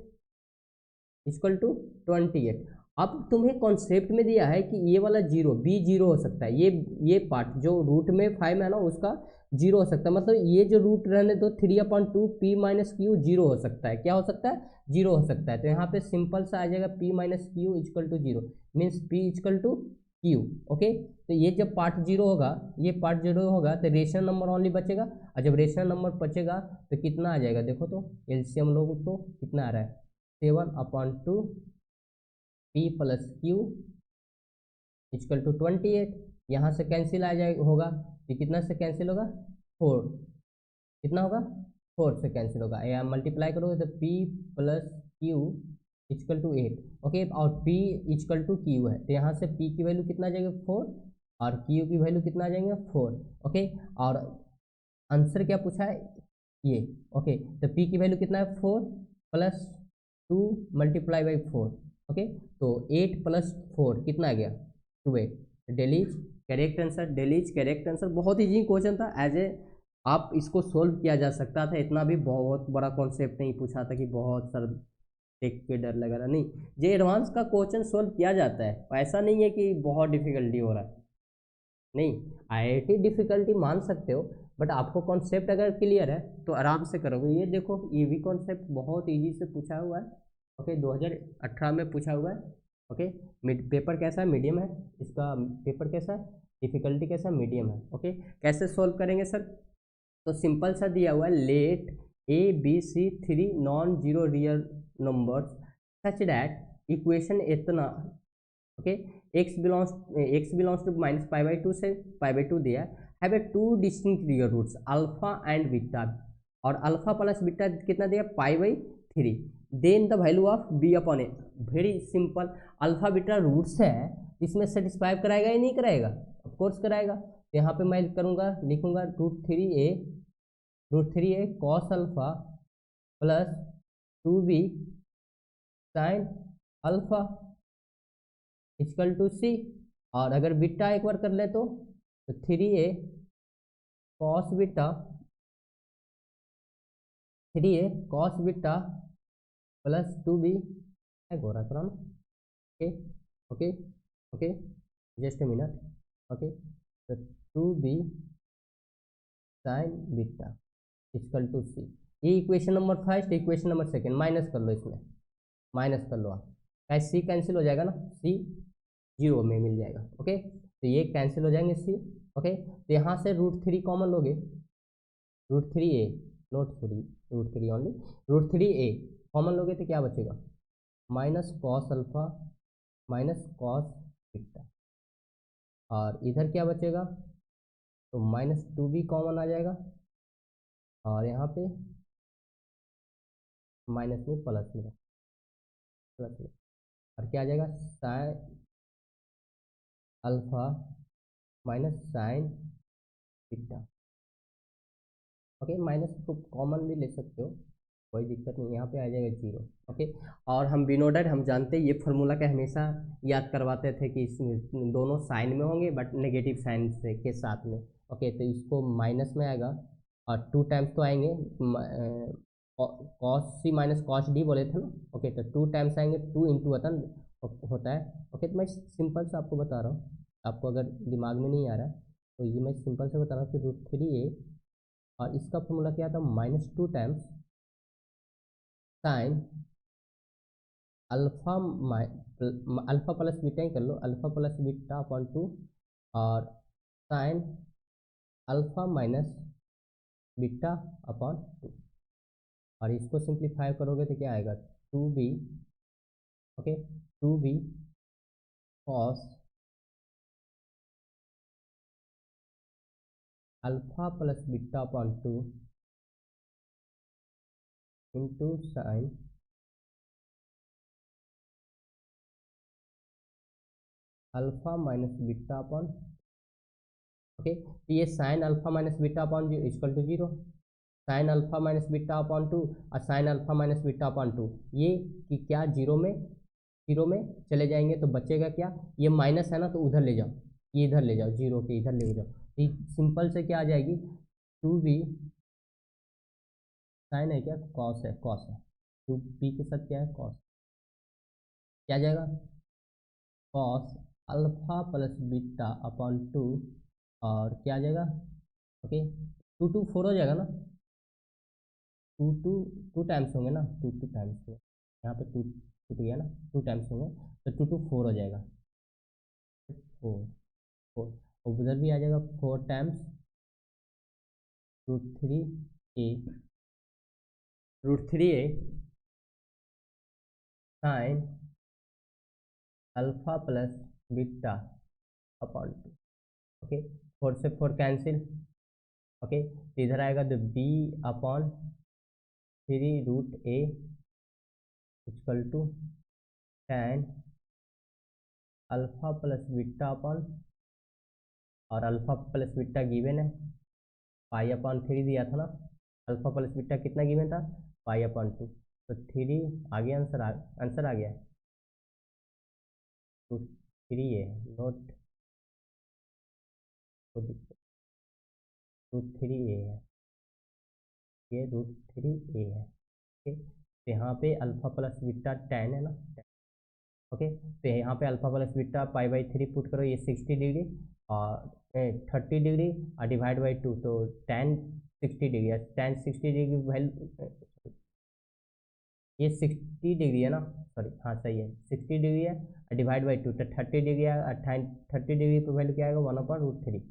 इक्वल टू 28। अब तुम्हें कॉन्सेप्ट में दिया है कि ये वाला जीरो बी जीरो हो सकता है, ये पार्ट जो रूट में 5 है ना उसका जीरो हो सकता है, मतलब ये जो रूट रहने दो 3/2p-q जीरो हो सकता है, क्या हो सकता है जीरो हो सकता है। तो यहाँ पे सिंपल सा आ जाएगा p-q equal to zero, means p equal to q। Okay, तो ये जब पार्ट जीरो होगा, ये पार्ट जीरो होगा तो रेशनल नंबर ओनली बचेगा, और जब रेशनल नंबर बचेगा तो कितना आ जाएगा, देखो तो एलसीएम लोग तो कितना आ रहा है 7/2 p+q इक्वल टू 28। यहाँ से कैंसिल आ जाए होगा, ये कितना से कैंसिल होगा 4, कितना होगा 4 से कैंसिल होगा, या मल्टीप्लाई करोगे तो p+q इक्वल टू 8। ओके, और p इक्वल टू q है तो यहाँ से p की वैल्यू कितना आ जाएगा 4, और q की वैल्यू कितना आ जाएंगे 4। ओके, और आंसर क्या पूछा है ये। ओके, तो p की वैल्यू कितना है 4 + 2 मल्टीप्लाई बाई 4। ओके, तो 8 + 4 कितना आ गया 12। Dailies correct answer, dailies correct answer. बहुत इजी क्वेश्चन था, एज ए आप इसको सोल्व किया जा सकता था, इतना भी बहुत बड़ा कॉन्सेप्ट नहीं पूछा था कि बहुत सर देख के डर लग रहा, नहीं, ये एडवांस का क्वेश्चन सोल्व किया जाता है, ऐसा नहीं है कि बहुत डिफिकल्टी हो रहा है, नहीं, आईआईटी डिफिकल्टी मान सकते हो, बट आपको कॉन्सेप्ट अगर क्लियर है तो आराम से करोगे। ये देखो ये भी कॉन्सेप्ट बहुत इजी से पूछा हुआ है। ओके, 2018 में पूछा हुआ है। ओके, पेपर कैसा है, मीडियम है, इसका पेपर कैसा है, डिफिकल्टी कैसा है, मीडियम है। ओके, कैसे सोल्व करेंगे सर, तो सिंपल सा दिया हुआ है, let ABC 3 non zero real numbers such that equation इतना। ओके, x बिलोंग्स टू -π/2 से π/2 दिया have a 2 distinct real roots alpha and beta, और अल्फा प्लस बीटा कितना दिया π/3, then the value of b/a। Very simple, alpha beta roots है, इसमें satisfy कराएगा या नहीं कराएगा, ऑफ कोर्स कराएगा। तो यहाँ पे मैं करूँगा, लिखूँगा √3a cos alpha plus 2b sine alpha equal to c, और अगर बीटा एक बार कर ले तो 3a cos beta 3a cos beta plus 2b गोरा करो ना। Okay okay okay, just a minute. Okay, तो 2b sine beta equal to c. ये equation number first, equation number second minus कर लो, इसमें माइनस कर लो आप, क्या सी कैंसिल हो जाएगा ना, सी 0 में मिल जाएगा। ओके, तो ये कैंसिल हो जाएंगे सी। ओके, तो यहाँ से √3 कॉमन लोगे, √3a note 3, √3 only, √3a common लोगे तो क्या बचेगा, minus cos alpha minus cos beta, और इधर क्या बचेगा, तो -2b कॉमन आ जाएगा, और यहाँ पे माइनस में प्लस में, प्लस में, और क्या आ जाएगा, sign alpha minus sign beta. Okay, minus को कॉमन भी ले सकते हो, कोई दिक्कत नहीं, यहाँ पे आ जाएगा 0। ओके, और हम बिनोडर हम जानते हैं ये फार्मूला का हमेशा याद करवाते थे कि दोनों साइन में होंगे बट नेगेटिव साइन से के साथ में। ओके, तो इसको माइनस में आएगा और 2 टाइम्स तो आएंगे, कॉस सी माइनस कॉस डी बोले थे ना। ओके, तो 2 टाइम्स आएंगे, 2 इंटू होता है। ओके, तो मैं सिंपल से आपको बता रहा हूँ, आपको अगर दिमाग में नहीं आ रहा है तो ये मैं सिंपल से बता रहा हूँ कि √3a, और इसका फॉर्मूला क्या था, -2 times sine alpha alpha plus beta ही कर लो, अल्फा प्लस बीटा अपॉन 2, और sine alpha minus beta upon 2, और इसको सिंप्लीफाई करोगे तो क्या आएगा, 2b। Okay, 2b cos alpha plus beta upon 2 into sine alpha minus beta upon. Okay, तो ये sine alpha minus beta upon equal to 0, sine alpha minus beta upon 2 और sine alpha minus beta upon 2, ये कि क्या 0 में चले जाएंगे तो बचेगा क्या, ये माइनस है ना तो उधर ले जाओ, ये इधर ले जाओ, 0 के इधर ले जाओ, तो सिंपल से क्या आ जाएगी, 2b साइन है क्या, कॉस है, कॉस है, 2b के साथ क्या है, कॉस, क्या आ जाएगा, cos alpha plus beta upon 2, और क्या आ जाएगा, ओके, 2 2 4 हो जाएगा ना, 2 2 2 टाइम्स होंगे ना, 2 2 टाइम्स होंगे, यहाँ पे 2 टूट गया ना, 2 टाइम्स होंगे, तो 2 2 4 हो जाएगा, 4 4, और उधर भी आ जाएगा 4 times √3a, √3a sine alpha plus beta upon 2। Okay, 4 से 4 कैंसिल। ओके, तो इधर आएगा तो b upon 3√a equal to tan alpha plus beta upon, और अल्फा प्लस बीटा गिवन है, पाई अपॉन 3 दिया था ना, अल्फा प्लस बीटा कितना गिवन था, पाई अपॉन 2, तो 3 आ गया, आंसर आ गया, तो 3 है नोट, √3a है, ये √3a है। ओके, तो यहाँ पे अल्फा प्लस बीटा tan है ना, ओके, तो यहाँ पे अल्फा प्लस बीटा पाई/3 पुट करो, ये 60 डिग्री और 30 डिग्री और डिवाइड बाई 2, तो tan 60 डिग्री है, tan 60 डिग्री वैल्यू, ये 60 डिग्री है ना, सॉरी हाँ सही है, 60 डिग्री है, डिवाइड बाई 2 तो 30 डिग्री है, 30 डिग्री पर वैल्यू क्या आएगा, 1/√3,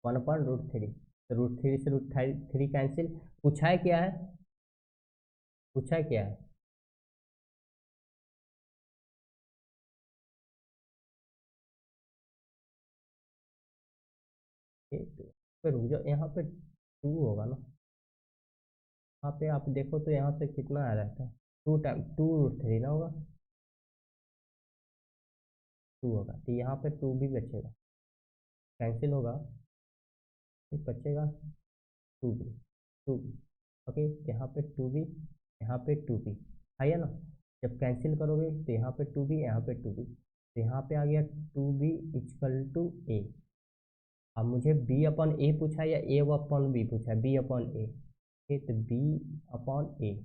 1/√3, तो √3 से √3 कैंसिल। पूछा है क्या है, पूछा है क्या है, फिर रुक जाओ, यहाँ पे 2 होगा ना, यहाँ पे आप देखो तो यहाँ से कितना आ रहा था, 2 √3 ना होगा, 2 होगा, तो यहाँ पे 2 भी बचेगा, कैंसिल होगा, फिर बचेगा 2b, 2b। ओके, यहाँ पे 2b, यहाँ पे 2b है ना, जब कैंसिल करोगे तो यहाँ पे 2b, यहाँ पे 2b, तो यहाँ पे आ गया 2b इक्वल टू a। अब मुझे b अपॉन a पूछा है या a अपॉन b पूछा है, b अपॉन a, ओके, तो बी अपॉन ए,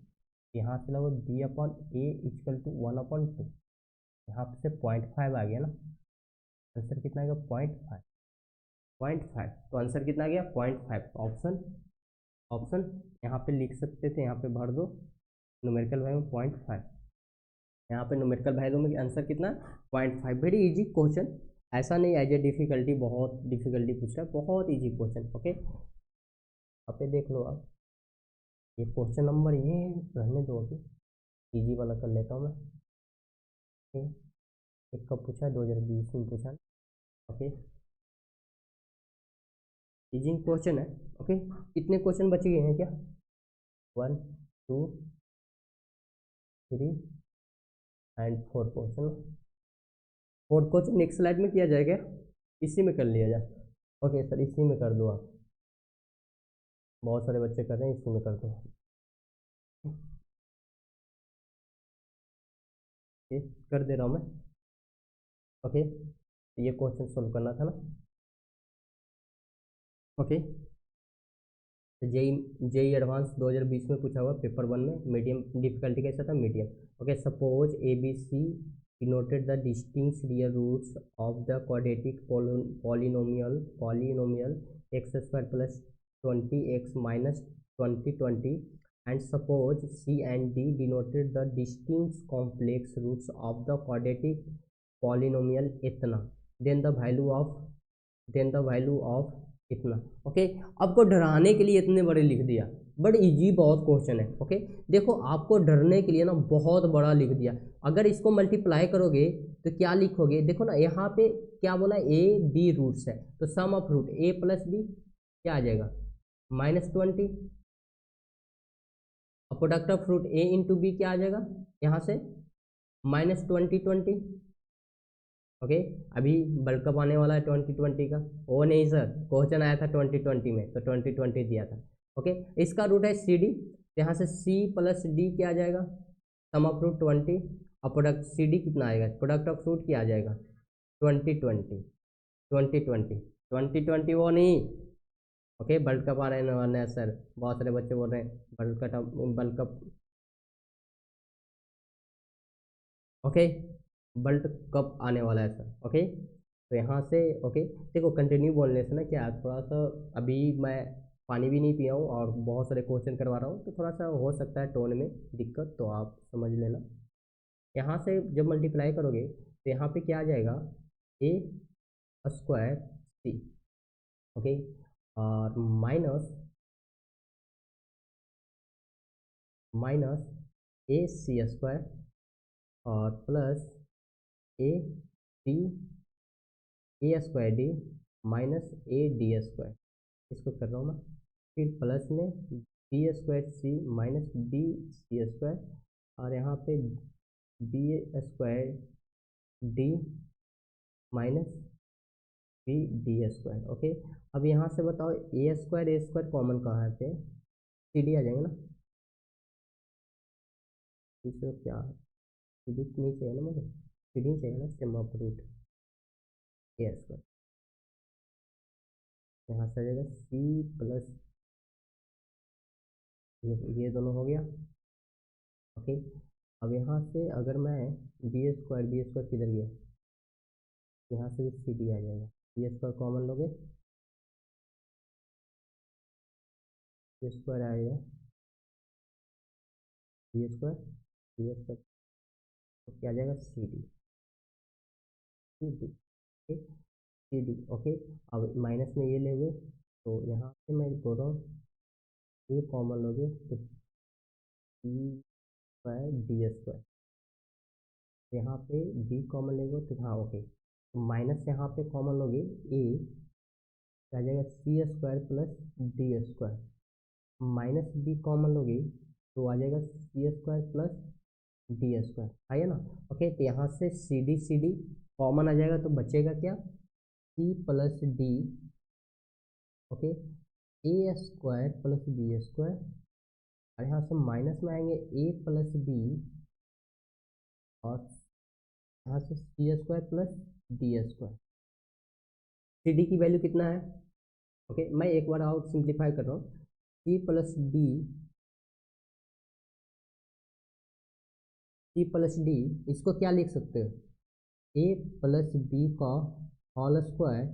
यहाँ से लगभग b upon a equal to 1/2, यहाँ से 0.5 आ गया ना, आंसर कितना आ गया 0.5, 0.5, तो आंसर कितना आ गया 0.5। ऑप्शन ऑप्शन यहाँ पे लिख सकते थे, यहाँ पे भर दो न्यूमेरिकल वैल्यू में 0.5, यहाँ पे न्यूमेरिकल वैल्यू में आंसर कितना 0.5। वेरी इजी क्वेश्चन, ऐसा नहीं एज ए डिफिकल्टी बहुत डिफिकल्टी पूछ रहा है, बहुत इजी क्वेश्चन। ओके, यहाँ पे देख लो आप, ये क्वेश्चन नंबर ये रहने दो, अभी इजी वाला कर लेता हूँ मैं। ओके, एक कब पूछा है 2020 में पूछा। ओके, इजी क्वेश्चन है। ओके, कितने क्वेश्चन बचे गए हैं क्या, 1 2 3 and 4 question. 4 question next slide में किया जाएगा, इसी में कर लिया जाए। ओके सर, इसी में कर दो आप, बहुत सारे बच्चे कर रहे हैं, इसी में कर दो। ओके, कर दे रहा हूँ मैं। ओके, ये क्वेश्चन सोल्व करना था ना। ओके, जेई जेई एडवांस 2020 में पूछा हुआ पेपर 1 में, मीडियम डिफिकल्टी कैसा था, medium. Okay, suppose a b c denoted the distinct real roots of the quadratic polynomial x square plus 20x minus 20 and suppose c and d denoted the distinct complex roots of the quadratic polynomial इतना, then the value of इतना। Okay, आपको डराने के लिए इतने बड़े लिख दिया, बट इजी बहुत क्वेश्चन है। ओके, देखो आपको डरने के लिए ना बहुत बड़ा लिख दिया। अगर इसको मल्टीप्लाई करोगे तो क्या लिखोगे, देखो ना यहाँ पे क्या बोला, ए बी रूट्स है, तो sum of root a plus b क्या आ जाएगा -20, और product of root a into b क्या आ जाएगा यहाँ से -20। ओके, अभी वर्ल्ड कप आने वाला है 2020 का, वो नहीं सर, क्वेश्चन आया था 2020 में, तो 2020 दिया था। ओके, इसका रूट है सी डी, यहाँ से सी प्लस डी क्या आ जाएगा, सम ऑफ रूट 20, और प्रोडक्ट सी डी कितना आएगा, प्रोडक्ट ऑफ रूट क्या आ जाएगा 2020 वो नहीं। ओके, वर्ल्ड कप आने वाला है सर, बहुत सारे बच्चे बोल रहे हैं world cup. Okay, world cup आने वाला है सर। ओके, तो यहाँ से ओके, देखो कंटिन्यू बोलने से ना क्या है, थोड़ा सा अभी मैं पानी भी नहीं पिया हूँ और बहुत सारे क्वेश्चन करवा रहा हूँ, तो थोड़ा सा हो सकता है टोन में दिक्कत, तो आप समझ लेना। यहाँ से जब मल्टीप्लाई करोगे तो यहाँ पे क्या आ जाएगा, ए स्क्वायर सी, ओके, और माइनस ए सी स्क्वायर और plus a d a square d minus a d square, इसको कर रहा हूँ मैं, फिर प्लस में b square c minus b c square, और यहाँ पे b square d minus b d square. Okay, अब यहाँ से बताओ ए स्क्वायर कॉमन कहाँ है पे, सी डी आ जाएंगे ना, इसको क्या सी डी नहीं चाहिए ना मुझे, सी डी चाहिए ना, sum of root a square, यहाँ से आ जाएगा सी प्लस ये दोनों हो गया। ओके, अब यहाँ से अगर मैं बी स्क्वायर किधर गया, यहाँ से भी सी डी आ जाएगा, बी स्क्वायर कॉमन लोगे, बी स्क्वायर आएगा बी स्क्वायर तो क्या आ जाएगा c d, okay c d. Okay, अब माइनस में ये ले हुए, तो यहाँ से मैं बोल रहा हूँ ये कॉमन लोगे तो सी स्क्वायर डी स्क्वायर, यहाँ पे बी कॉमन लेंगे तो हाँ ओके, तो माइनस यहाँ पे कॉमन लोगे ए, क्या आ जाएगा c square plus d square, minus b common लोगे तो आ जाएगा c square plus d square, आया ना। ओके, तो यहाँ से सी डी कॉमन आ जाएगा, तो बचेगा क्या सी प्लस डी, ओके, ए स्क्वायर प्लस बी स्क्वायर, और यहाँ से माइनस में आएंगे ए प्लस बी, और यहाँ से c square plus d square. C d की वैल्यू कितना है, ओके मैं एक बार और सिंप्लीफाई कर रहा हूँ, C plus D, C plus D, इसको क्या लिख सकते हो, ए प्लस बी का whole square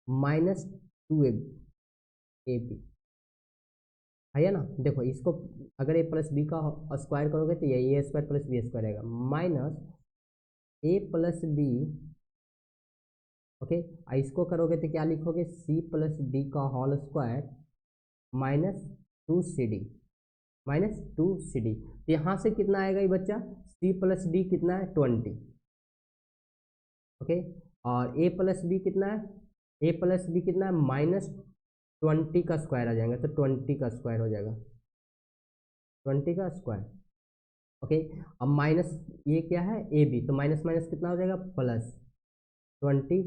minus 2 A B, है ना। देखो इसको अगर ए प्लस बी का स्क्वायर करोगे तो ये A square plus B square रहेगा, minus A plus B, okay. इसको करोगे तो क्या लिखोगे, सी प्लस डी का whole square minus 2 C D, minus 2 C D. तो यहाँ से कितना आएगा ये बच्चा, सी प्लस डी कितना है 20, ओके। और ए प्लस बी कितना है, ए प्लस बी कितना है माइनस 20 का स्क्वायर आ जाएगा, तो 20 का स्क्वायर हो जाएगा, 20 का स्क्वायर, ओके। अब माइनस ये क्या है ए बी, तो माइनस माइनस कितना हो जाएगा प्लस 20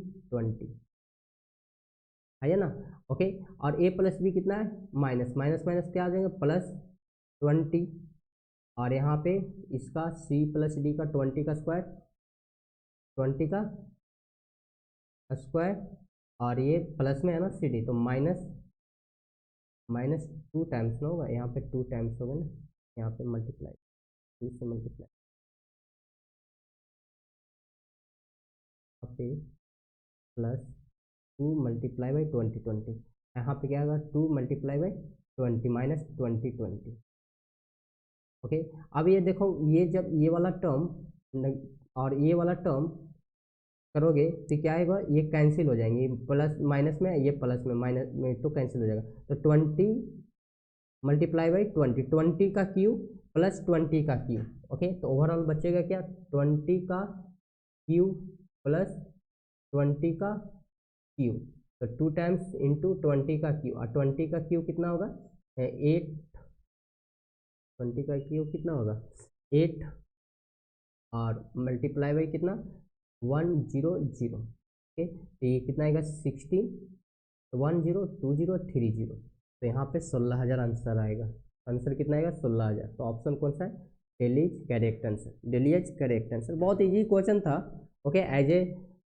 है ना, ओके। और ए प्लस बी कितना है माइनस माइनस माइनस क्या आ जाएगा प्लस 20, और यहाँ पे इसका सी प्लस डी का 20 का स्क्वायर, 20 का स्क्वायर, और ये प्लस में है ना सी डी, तो माइनस माइनस 2 टाइम्स ना होगा, यहाँ पे 2 टाइम्स होगा ना, यहाँ पे मल्टीप्लाई 2 से मल्टीप्लाई, यहाँ पे प्लस 2 × 20 यहाँ पे क्या होगा 2 × 20 माइनस 20 ओके। अब ये देखो, ये जब ये वाला टर्म और ये वाला टर्म करोगे तो क्या आएगा, ये कैंसिल हो जाएंगे, प्लस माइनस में ये प्लस में माइनस में तो कैंसिल हो जाएगा, तो 20 × 20 का क्यूब प्लस 20 का क्यूब, ओके। तो ओवरऑल बचेगा क्या, 20 का क्यूब प्लस 20 का क्यूब, तो 2 टाइम्स इंटू 20 का क्यूब, और 20 का क्यूब कितना होगा 8, 20 का क्यूब कितना होगा 8, और मल्टीप्लाई बाई कितना 100, ओके। तो ये कितना आएगा 16, 102030, तो यहाँ पे 16,000 आंसर आएगा, आंसर कितना आएगा 16,000, तो ऑप्शन कौन सा है, daily is correct answer, daily is correct answer. बहुत इजी क्वेश्चन था, ओके। एज ए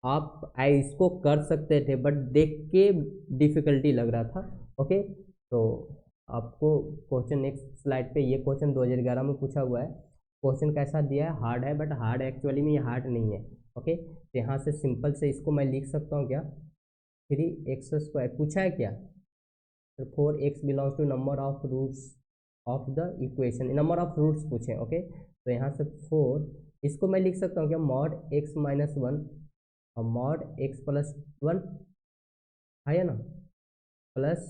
आप इसको कर सकते थे, बट देख के डिफिकल्टी लग रहा था, ओके। तो आपको क्वेश्चन नेक्स्ट स्लाइड पे, ये क्वेश्चन 2011 में पूछा हुआ है, क्वेश्चन कैसा दिया है, हार्ड है, बट हार्ड एक्चुअली में ये हार्ड नहीं है, ओके। तो यहाँ से सिंपल से इसको मैं लिख सकता हूँ क्या, 3x² पूछा है क्या, तो 4x belongs to number of roots of the equation, number of roots पूछे, ओके। तो यहाँ से 4, इसको मैं लिख सकता हूँ क्या, मॉड x माइनस 1 और मॉड x प्लस 1, है ना, plus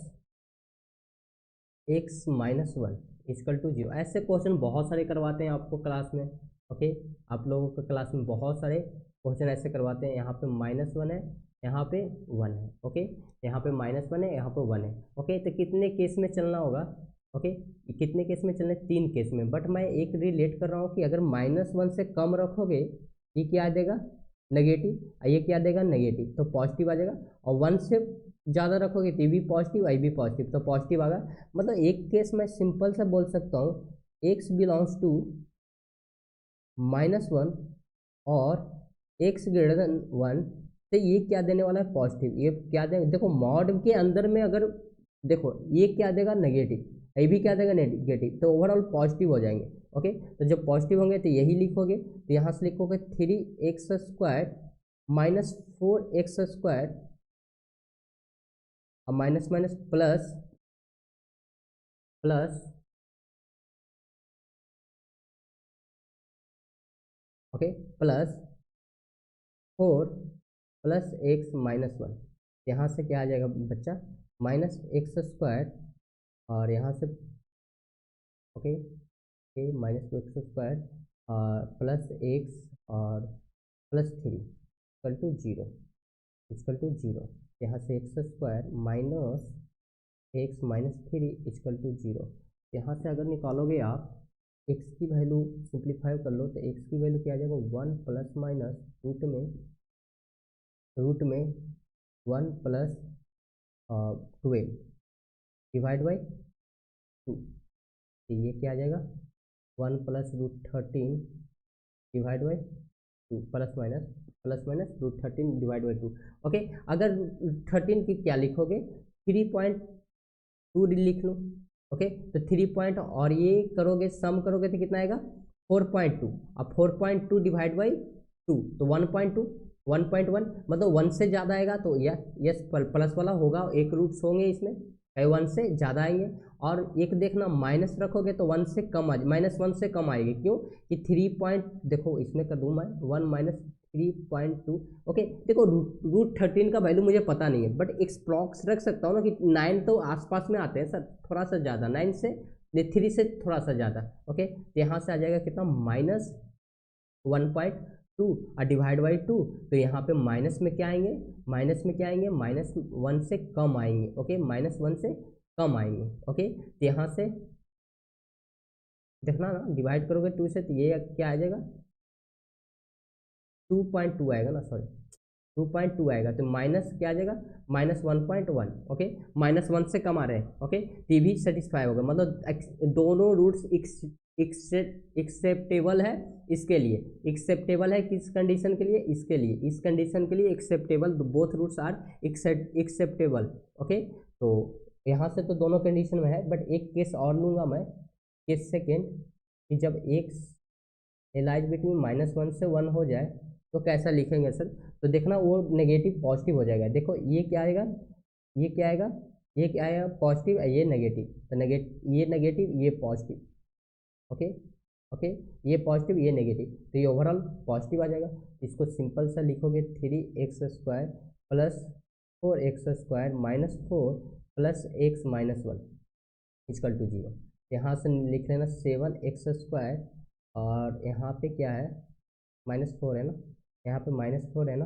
x minus 1 equal to 0। ऐसे क्वेश्चन बहुत सारे करवाते हैं आपको क्लास में, ओके। आप लोगों को क्लास में बहुत सारे क्वेश्चन ऐसे करवाते हैं, यहाँ पे -1 है, यहाँ पे 1 है, ओके। यहाँ पे -1 है, यहाँ पे 1 है, ओके। तो कितने केस में चलना होगा, ओके, कितने केस में चलना है, 3 केस में, बट मैं एक रिलेट कर रहा हूँ कि अगर -1 से कम रखोगे ये क्या आ जाएगा नेगेटिव, ये क्या देगा नेगेटिव, तो पॉजिटिव आ जाएगा, और 1 से ज़्यादा रखोगे तो ये भी पॉजिटिव, आई भी पॉजिटिव, तो पॉजिटिव आएगा। मतलब एक केस मैं सिंपल से बोल सकता हूँ, x बिलोंग्स टू -1 और x ग्रेटर देन 1, तो ये क्या देने वाला है पॉजिटिव, ये क्या देगा, देखो मॉड के अंदर में अगर देखो ये क्या देगा नेगेटिव, ये भी क्या देगा नेगेटिव, तो ओवरऑल पॉजिटिव हो जाएंगे, ओके। तो जब पॉजिटिव होंगे तो यही लिखोगे, तो यहाँ से लिखोगे 3x² माइनस 4x² और minus minus plus plus, okay, plus 4 plus x minus 1, यहाँ से क्या आ जाएगा बच्चा -x², और यहाँ से ओके -2x² और प्लस x और plus 3 equal to 0, equal to 0, यहाँ से x² minus x minus 3 equal to 0, यहाँ से अगर निकालोगे आप x की वैल्यू सिंप्लीफाई कर लो, तो x की वैल्यू क्या आ जाएगा 1 प्लस माइनस रूट में 1 प्लस 12 डिवाइड बाई 2, तो ये क्या आ जाएगा 1 plus √13 divide by 2, plus minus √13 divide by 2, okay. अगर 13 की क्या लिखोगे 2 लिख लूँ। ओके, तो 3 पॉइंट और ये करोगे सम करोगे तो कितना आएगा 4.2। अब 4.2 डिवाइड बाई 2 तो 1.2 1.1 मतलब 1 से ज़्यादा आएगा तो यस प्लस वाला होगा, एक रूट्स होंगे इसमें 1 से ज़्यादा आएंगे। और एक देखना माइनस रखोगे तो 1 से कम आ -1 से कम आएगी, क्यों कि 3 पॉइंट देखो इसमें कर दूँ मैं 1 माइनस 3.2। ओके, देखो रूट 13 का वैल्यू मुझे पता नहीं है, बट एक प्रॉक्स रख सकता हूँ ना कि 9 तो आसपास में आते हैं सर, थोड़ा सा ज़्यादा 9 से 3 से थोड़ा सा ज़्यादा। ओके, तो यहाँ से आ जाएगा कितना -1.2 और डिवाइड बाई 2, तो यहाँ पे माइनस में क्या आएंगे, -1 से कम आएंगे। ओके, -1 से कम आएंगे। ओके, तो यहाँ से देखना ना डिवाइड करोगे 2 से तो ये क्या आ जाएगा 2.2 आएगा ना, सॉरी 2.2 आएगा, तो माइनस क्या आ जाएगा -1.1। ओके, -1 से कम आ रहे हैं। ओके, टी भी सेटिस्फाई होगा, मतलब दोनों रूट्स एक्सेप्टेबल है इसके लिए, एक्सेप्टेबल है किस कंडीशन के लिए, इसके लिए, इस कंडीशन के लिए acceptable, both roots are acceptable. Okay, तो यहाँ से तो दोनों कंडीशन में है, बट एक केस और लूँगा मैं, केस सेकेंड, कि जब एक्स लाइज बिटवीन -1 से 1 हो जाए तो कैसा लिखेंगे सर, तो देखना वो नेगेटिव पॉजिटिव हो जाएगा। देखो ये क्या आएगा, ये क्या आएगा, ये क्या आएगा पॉजिटिव, ये नेगेटिव, तो ये नेगेटिव ये पॉजिटिव। ओके, ओके, ये पॉजिटिव ये नेगेटिव, तो ये ओवरऑल पॉजिटिव आ जाएगा। इसको सिंपल सा लिखोगे 3x² plus 4x² -4 plus x -1 equal to 0। यहाँ से लिख लेना 7x² और यहाँ पे क्या है -4 है ना, यहाँ पे -4 है ना,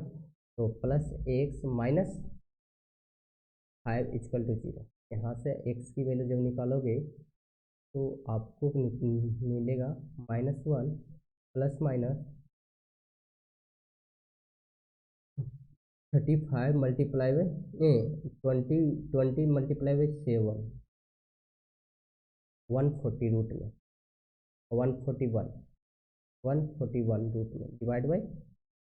तो प्लस x -5 इक्वल टू 0। यहाँ से x की वैल्यू जब निकालोगे तो आपको मिलेगा -1 प्लस minus 35 multiply by 20 multiply by 7 140 root में 141 रूट में डिवाइड बाई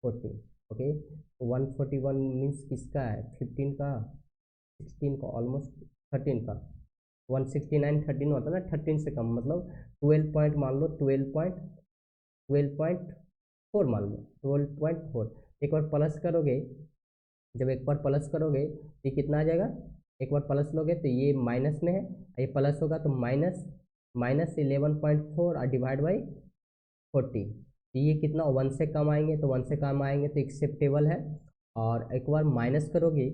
14। ओके, तो 141 मीन्स किसका है 15 का 16 का ऑलमोस्ट 13 का 169 13 होता है ना, 13 से कम मतलब 12 पॉइंट मान लो 12.4 मान लो 12.4। एक बार प्लस करोगे, जब एक बार प्लस करोगे तो ये कितना आ जाएगा, एक बार प्लस लोगे तो ये माइनस में है, ये प्लस होगा तो -11.4 और डिवाइड बाई 40, तो ये कितना 1 से कम आएंगे, तो 1 से कम आएंगे तो एक्सेप्टेबल है। और एक बार माइनस करोगे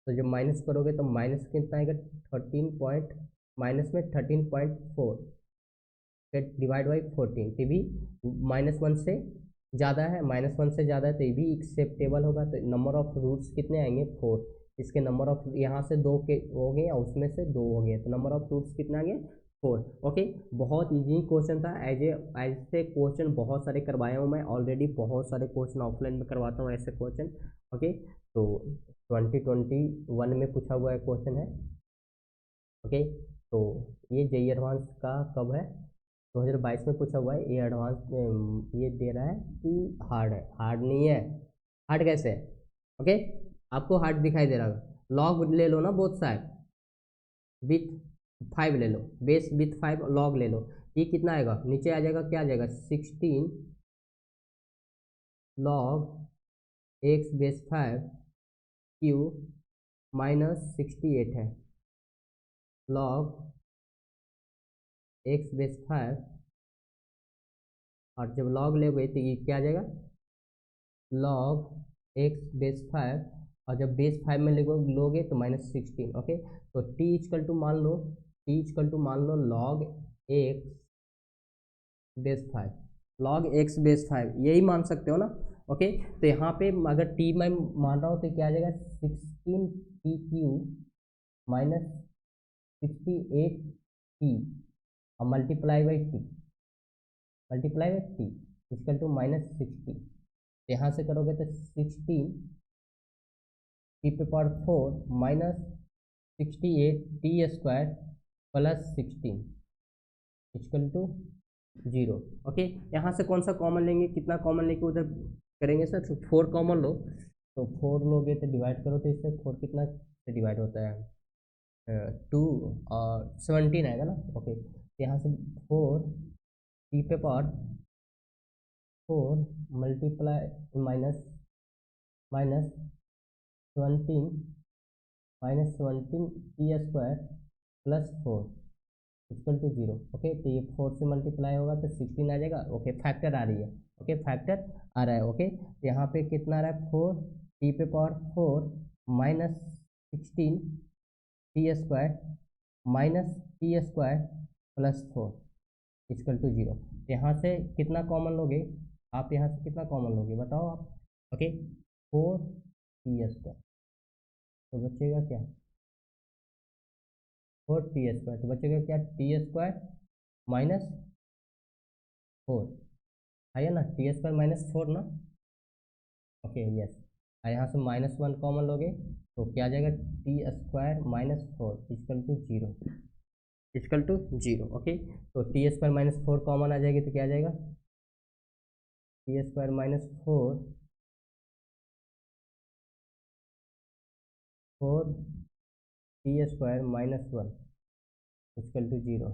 तो जब माइनस करोगे तो माइनस कितना आएगा 13 पॉइंट माइनस में 13.4 फिर डिवाइड बाई 14, तो भी -1 से ज़्यादा है, -1 से ज़्यादा है तो ये भी एक्सेप्टेबल होगा। तो नंबर ऑफ रूट्स कितने आएंगे 4, इसके नंबर ऑफ यहाँ से 2 के हो गए और उसमें से 2 हो गए, तो नंबर ऑफ रूट्स कितना आ गया 4। ओके, बहुत इजी क्वेश्चन था। ऐसे क्वेश्चन बहुत सारे करवाया हूँ मैं ऑलरेडी, बहुत सारे क्वेश्चन ऑफलाइन में करवाता हूँ ऐसे क्वेश्चन। ओके, तो 2021 में पूछा हुआ है क्वेश्चन है। ओके, तो ये जेई एडवांस का कब है 2022 में पूछा हुआ है, ये एडवांस में ये दे रहा है कि हार्ड है, हार्ड नहीं है, हार्ड कैसे है। ओके, आपको हार्ड दिखाई दे रहा है, लॉग ले लो ना बोथ साइड, विथ 5 ले लो, बेस विथ 5 लॉग ले लो, ये कितना आएगा नीचे आ जाएगा, क्या आ जाएगा 16 लॉग एक्स बेस 5 क्यू -68 है, लॉग एक्स बेस 5 और जब लॉग लोगे तो ये क्या आ जाएगा लॉग एक्स बेस 5 और जब बेस 5 में लोगे तो -16। ओके, तो टी इक्वल टू मान लो log x base 5, log x base 5 यही मान सकते हो ना। ओके, तो यहाँ पे अगर टी मैं मान रहा हूँ तो क्या आ जाएगा 16 टी क्यू -68 टी और multiply by T equal to -60। यहाँ से करोगे तो 16 टी पे power 4 -68 T square plus 16 equal to 0। Okay, यहाँ से कौन सा कॉमन लेंगे, कितना कॉमन लेके उधर करेंगे सर, तो 4 कॉमन लो, तो 4 लोगे तो डिवाइड करो तो इससे 4 कितना से डिवाइड होता है टू और 17 आएगा ना। ओके, यहाँ से 4 टी पे power 4 multiply minus minus 17 -17 T square plus 4 equal to 0। Okay, तो ये 4 से मल्टीप्लाई होगा तो 16 आ जाएगा। ओके, फैक्टर आ रही है। ओके, फैक्टर आ रहा है। ओके, तो यहाँ पे कितना आ रहा है 4 टी पे power 4 -16 T square minus T square plus 4 equal to 0। यहाँ से कितना कॉमन लोगे आप? यहाँ से कितना कॉमन लोगे बताओ आप? ओके, 4 टी स्क्वायर तो बचेगा क्या? 4 टी स्क्वायर तो बचेगा क्या? टी स्क्वायर माइनस 4 है ना, टी स्क्वायर माइनस 4 ना। Okay, yes. और यहाँ से -1 कॉमन लोगे तो क्या आ जाएगा? T square minus 4 equal to 0 equal to 0। Okay, तो टी स्क्वायर माइनस 4 कॉमन आ जाएगी तो क्या आ जाएगा? T square minus 4 T square -1 equal to 0।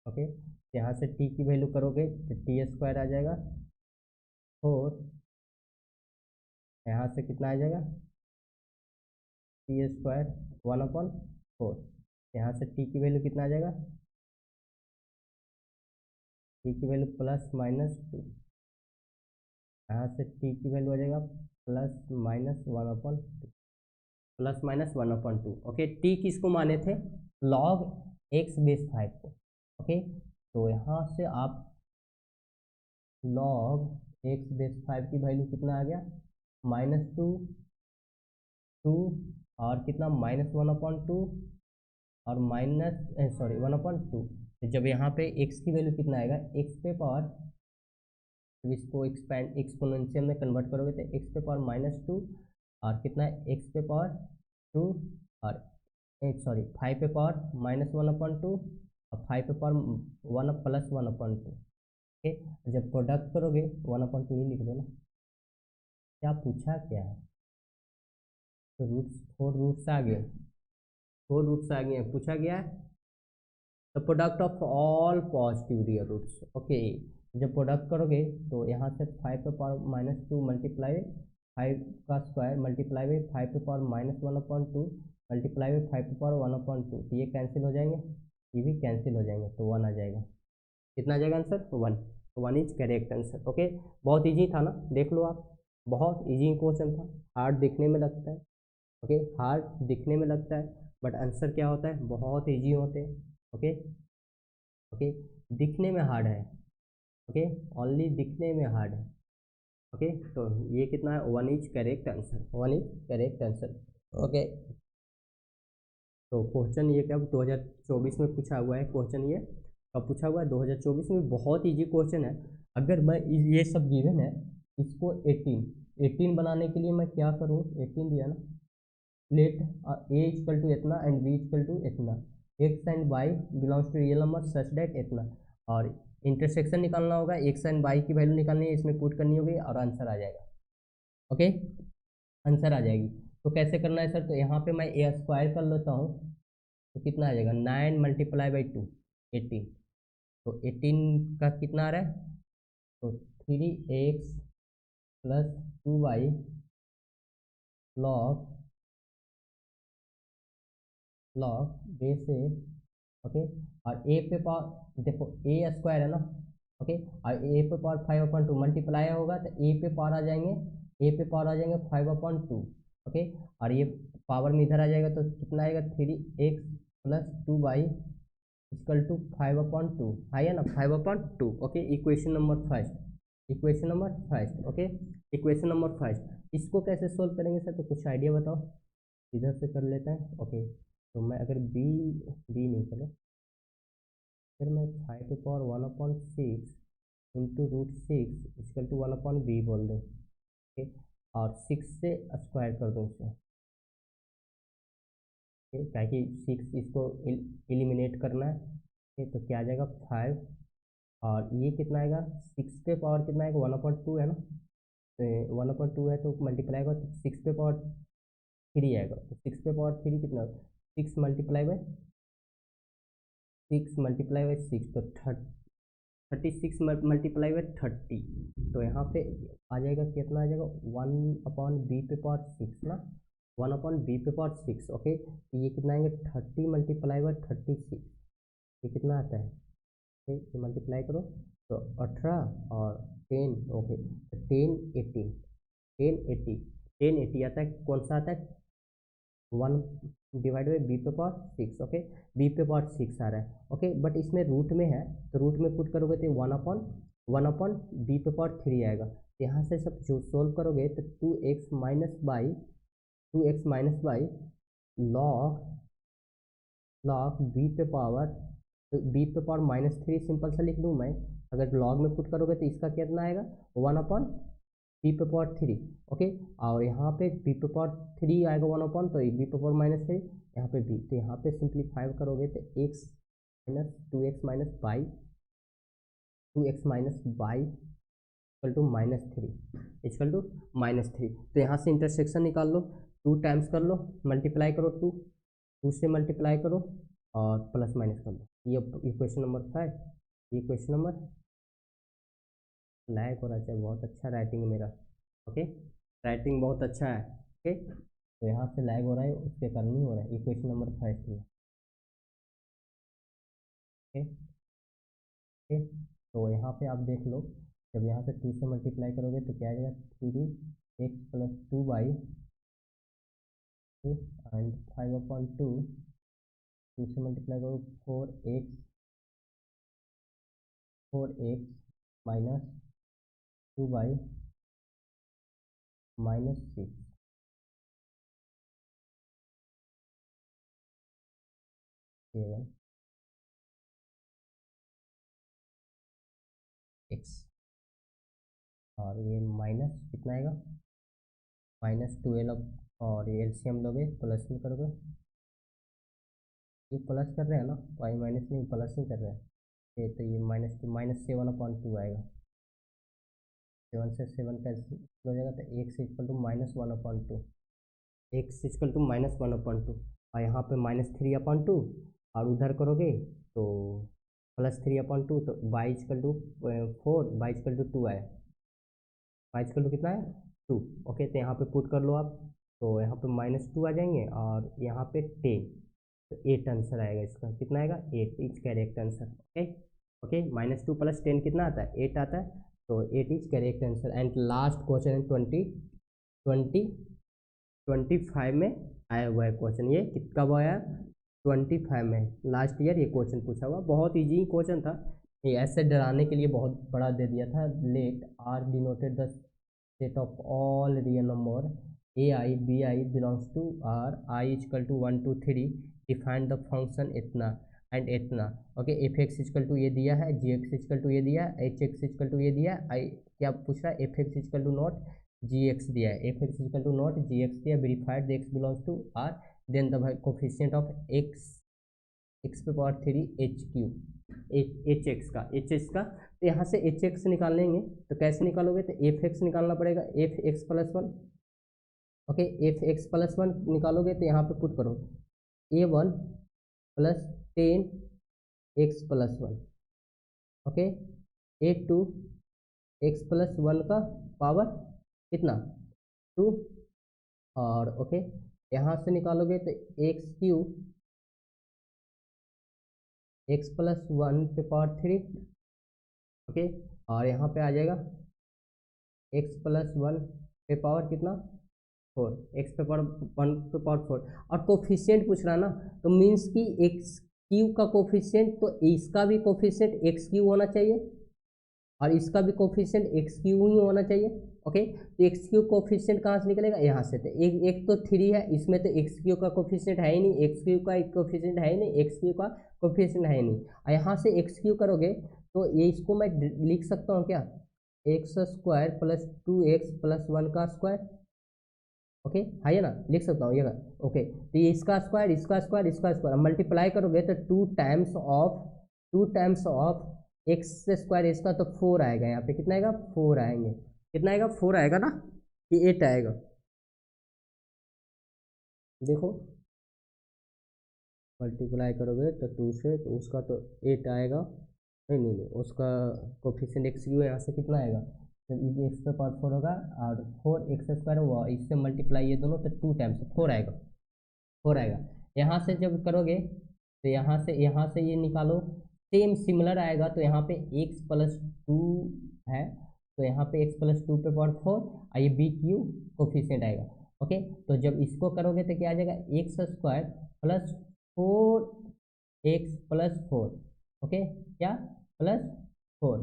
Okay, यहाँ से टी की वैल्यू करोगे तो टी स्क्वायर आ जाएगा 4, यहाँ से कितना आ जाएगा? T square 1/4। यहाँ से टी की वैल्यू कितना आ जाएगा? टी की वैल्यू +-2। यहाँ से टी की वैल्यू आ जाएगा +-1/2 +-1/2। ओके, टी किसको माने थे? log x⁵ को। ओके, तो यहाँ से आप log x⁵ की वैल्यू कितना आ गया? -2 2 और कितना -1/2 और -1/2। तो जब यहाँ पे x की वैल्यू कितना आएगा? x पे पावर, जब इसको एक्सपोनेंशियल में कन्वर्ट करोगे तो x पे पावर -2 और कितना है? x पे पावर 2 और 5 पे पावर -1/2 और 5 पे पावर 1 +1/2। ओके, जब प्रोडक्ट करोगे 1/2 ही लिख दो ना। क्या पूछा क्या है? तो रूट्स 4 रूट्स आ गए, 4 रूट्स आ गए, पूछा गया है the product of all positive real roots. Okay, जब प्रोडक्ट करोगे तो यहाँ से 5 पे पावर -2 मल्टीप्लाई 5 का स्क्वायर मल्टीप्लाई बाई 5 पे पावर -1/2 मल्टीप्लाई बाई 5 पे पावर 1/2, तो ये कैंसिल हो जाएंगे, ये भी कैंसिल हो जाएंगे तो 1 आ जाएगा। कितना आ जाएगा आंसर? 1। तो 1 इज करेक्ट आंसर। ओके, बहुत ईजी था ना, देख लो आप, बहुत ईजी क्वेश्चन था। हार्ड दिखने में लगता है। ओके, हार्ड दिखने में लगता है बट आंसर क्या होता है? बहुत ईजी होते हैं। ओके, ओके, दिखने में हार्ड है। ओके, ओनली दिखने में हार्ड है। ओके, तो ये कितना है? 1 is correct answer, 1 is correct answer. Okay, तो क्वेश्चन ये क्या 2024 में पूछा हुआ है क्वेश्चन, ये कब पूछा हुआ है? 2024 में। बहुत इजी क्वेश्चन है। अगर मैं ये सब गिवन है, इसको 18 बनाने के लिए मैं क्या करूँ? 18 दिया ना, लेट a इक्वल टू इतना एंड b इक्वल टू इतना, X and Y belongs to real number such that इतना, और इंटरसेक्शन निकालना होगा, एक्स एंड वाई की वैल्यू निकालनी है, इसमें पुट करनी होगी और आंसर आ जाएगा। ओके, आंसर आ जाएगी। तो कैसे करना है सर? तो यहाँ पे मैं ए स्क्वायर कर लेता हूँ तो कितना आ जाएगा? 9 मल्टीप्लाई बाई 2 18। तो 18 का कितना आ रहा है? तो 3x plus 2y log base से। ओके, और ए पे पावर देखो ए स्क्वायर है ना। ओके, और ए पे पावर 5/2 मल्टीप्लाई होगा तो ए पे पावर आ जाएंगे, ए पे पावर आ जाएंगे 5/2। ओके, और ये पावर में इधर आ जाएगा तो कितना आएगा? 3x plus 2y equal to 5/2 है ना, 5/2। Okay, equation number first, equation number first. Okay, equation number first, इसको कैसे सोल्व करेंगे सर? तो कुछ आइडिया बताओ, इधर से कर लेते हैं। ओके, तो मैं अगर बी नहीं चलो, फिर मैं 5 पे power 1/6 into √6 equal to 1/b बोल दूँ। ठीक, और 6 से स्क्वायर कर दूँ इसे। ठीक, ताकि 6 इसको एलिमिनेट करना है। ठीक, तो क्या आ जाएगा? 5, और ये कितना आएगा? 6 पे पावर कितना आएगा? 1/2 है ना, तो 1/2 है तो मल्टीप्लाई होगा तो 6 पे पावर थ्री आएगा, तो 6 पे पावर 3 कितना, 6 तो 36 मल्टीप्लाई बाई 30, तो यहाँ पे आ जाएगा कितना, आ जाएगा 1/b/6 ना, 1/b/6। ओके, तो ये कितना आएंगे 30 × 36, ये कितना आता है, ये मल्टीप्लाई करो तो 18 और 10, ओके, तो 1080 आता है, कौन सा आता है, 1/b/6। ओके, b/6 आ रहा है। ओके, बट इसमें रूट में है, तो रूट में पुट करोगे तो 1/b/3 आएगा। तो यहाँ से सब जो सोल्व करोगे तो 2x minus by log b/3 simple सा लिख लूँ मैं, अगर लॉग में पुट करोगे तो इसका कितना आएगा 1/b/3। ओके, और यहाँ पे b/3 आएगा 1 तो b/-3, यहाँ पे b, तो यहाँ पे सिंप्लीफाई करोगे तो x minus 2x minus by equal to -3 तो यहाँ से इंटरसेक्शन निकाल लो, 2 टाइम्स कर लो, मल्टीप्लाई करो 2 से मल्टीप्लाई करो और प्लस माइनस कर लो। ये क्वेश्चन नंबर 5, ये क्वेश्चन नंबर, लैग हो रहा है, बहुत अच्छा राइटिंग है मेरा। ओके, राइटिंग बहुत अच्छा है। ओके, तो यहाँ से लैग हो रहा है, उसके कारण नहीं हो रहा है, ये क्वेश्चन नंबर 5 है। ओके ओके, तो यहाँ पे आप देख लो, जब यहाँ से 2 से मल्टीप्लाई करोगे तो क्या आ जाएगा 3x+2y एंड 5/2, 2 से मल्टीप्लाई करो 4x माइनस 2y -6, 7x, और ये माइनस कितना आएगा -12, और ये एलसीएम लोगे प्लस में करोगे, ये प्लस कर रहे हैं ना, वाई माइनस नहीं प्लस ही कर रहे हैं, ये तो ये -7/2 आएगा, 7 से 7 कैंसिल हो जाएगा, तो x =-1/2, x =-1/2, और यहाँ पे -3/2, और उधर करोगे तो +3/2, तो y=4, y=2 आए, y= कितना है 2। ओके, तो यहाँ पे पुट कर लो आप, तो यहाँ पे -2 आ जाएंगे, और यहाँ पे 10, तो 8 आंसर आएगा इसका, कितना आएगा 8 is correct answer. Okay okay, -2 + 10 कितना आता है 8 आता है, तो 8 is correct answer. And last question है 2025 में आया हुआ है क्वेश्चन, ये कब आया 25 में, लास्ट ईयर ये क्वेश्चन पूछा हुआ, बहुत ईजी क्वेश्चन था, ये ऐसे डराने के लिए बहुत बड़ा दे दिया था। Let R denoted the set of all real number ai bi belongs to r, I = 1 2 3, define the function इतना एंड इतना। ओके, f(x) = ये दिया है, g(x) = ये दिया है, h(x) = ये दिया है, आई क्या पूछ रहा है f(x) = नॉट gx दिया है, f(x) = नॉट gx दिया, verified the x belongs to r, then the coefficient of x^3 hx का, तो यहाँ से hx निकालेंगे, तो कैसे निकालोगे, तो fx निकालना पड़ेगा, fx+1। ओके, fx+1 निकालोगे तो यहाँ पे पुट करो a1 + 10x+1, okay, a2 x+1 का पावर कितना 2, और ओके यहाँ से निकालोगे तो x³ x+1/3, ओके, और यहाँ पे आ जाएगा x+1 कितना 4, x^1/4, और कोफिशिएंट पूछ रहा ना, तो मीन्स कि x³ का कोफिशिएंट, तो इसका भी कोफिशिएंट x³ होना चाहिए, और इसका भी कोफिशिएंट x³ ही होना चाहिए। ओके, तो x³ कोफिशिएंट कहाँ से निकलेगा, यहाँ से, तो एक तो 3 है, इसमें तो x³ का कोफिशिएंट है ही नहीं, x³ का कोफिशिएंट है ही नहीं, x³ का कोफिशिएंट है ही नहीं, और यहाँ से x³ करोगे तो ये इसको मैं लिख सकता हूँ क्या, x² + 2x + 1 का स्क्वायर, ओके, है ना, लिख सकता हूँ ये, ओके, तो ये इसका स्क्वायर, इसका स्क्वायर, इसका स्क्वायर, मल्टीप्लाई करोगे तो 2 टाइम्स ऑफ x² इसका, तो 4 आएगा, यहाँ पे कितना आएगा 4 आएंगे, कितना आएगा 4 आएगा ना, कि 8 आएगा। देखो मल्टीप्लाई करोगे तो 2 से, तो उसका तो 8 आएगा, नहीं नहीं नहीं, उसका कोफिशिएंट एक्स क्यू यहाँ से कितना आएगा, जब ये एक्स पे पावर 4 होगा और 4x² हुआ, इससे मल्टीप्लाई ये दोनों तो 2 टाइम्स 4 आएगा, 4 आएगा। यहाँ से जब करोगे तो यहाँ से ये निकालो, सेम सिमिलर आएगा, तो यहाँ पे x+2 है, तो यहाँ पे x+2 पे पावर 4 और ये बी क्यू कोफिशिएंट आएगा। ओके, तो जब इसको करोगे तो क्या आ जाएगा, x² plus 4x plus 4, okay, क्या प्लस 4,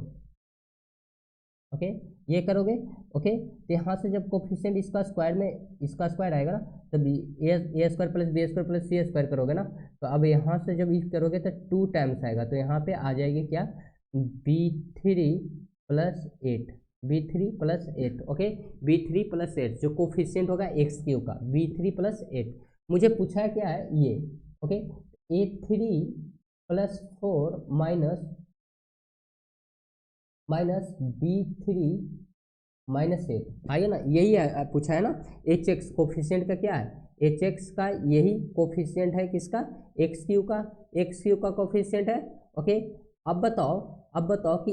ओके, ये करोगे। ओके, तो यहाँ से जब कोफिशिएंट इसका स्क्वायर में इसका स्क्वायर आएगा ना, तब a² plus b² plus c² करोगे ना, तो अब यहाँ से जब इस करोगे तो 2 टाइम्स आएगा, तो यहाँ पे आ जाएगी क्या, b3 plus 8, b3 plus 8, okay, b3 plus 8 जो कोफिशिएंट होगा एक्स क्यू का, b3 प्लस 8 मुझे पूछा है क्या है ये, okay, a3 plus 4 minus b3 minus 8 आइए ना, यही है, पूछा है ना, एच एक्स कोफिशिएंट का क्या है, एच एक्स का यही कोफिशिएंट है किसका, एक्स क्यू का कोफिशिएंट है। ओके, अब बताओ कि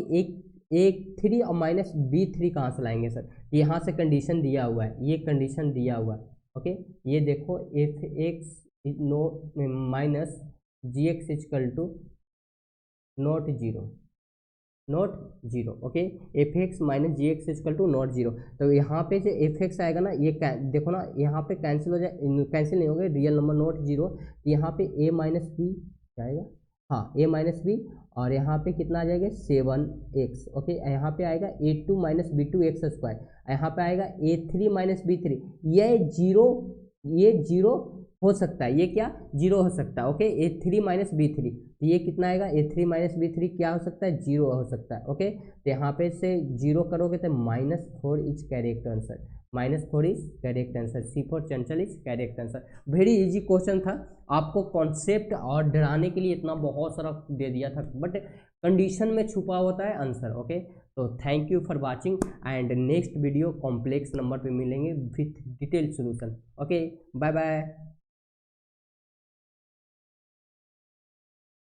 एक 3 और माइनस b3 कहाँ से लाएंगे सर, यहाँ से कंडीशन दिया हुआ है, ये कंडीशन दिया हुआ है। ओके, ये देखो F X no minus G X equal to not zero, okay, F X minus G X equal to not zero, तो यहाँ पे जो एफ एक्स आएगा ना, ये देखो ना, यहाँ पे कैंसिल हो जाए, कैंसिल नहीं होगा, रियल नंबर नॉट जीरो, यहाँ पे ए माइनस बी आएगा, हाँ ए माइनस बी, और यहाँ पे कितना आ जाएगा 7x, ओके, यहाँ पे आएगा a2 माइनस b2 x², यहाँ पे आएगा a3 माइनस b3, ये जीरो हो सकता है, ये क्या जीरो हो सकता है, ओके, a3 माइनस b3, तो ये कितना आएगा, a3 माइनस b3 क्या हो सकता है, जीरो हो सकता है। ओके, तो यहाँ पे से जीरो करोगे तो -4 is correct answer, -4 is correct answer, C4 Chanchal is correct answer. Very easy question था, आपको कॉन्सेप्ट और डराने के लिए इतना बहुत सारा दे दिया था, बट कंडीशन में छुपा होता है आंसर। ओके, तो thank you for watching, and next video complex number पे मिलेंगे with detail solution. Okay, bye bye.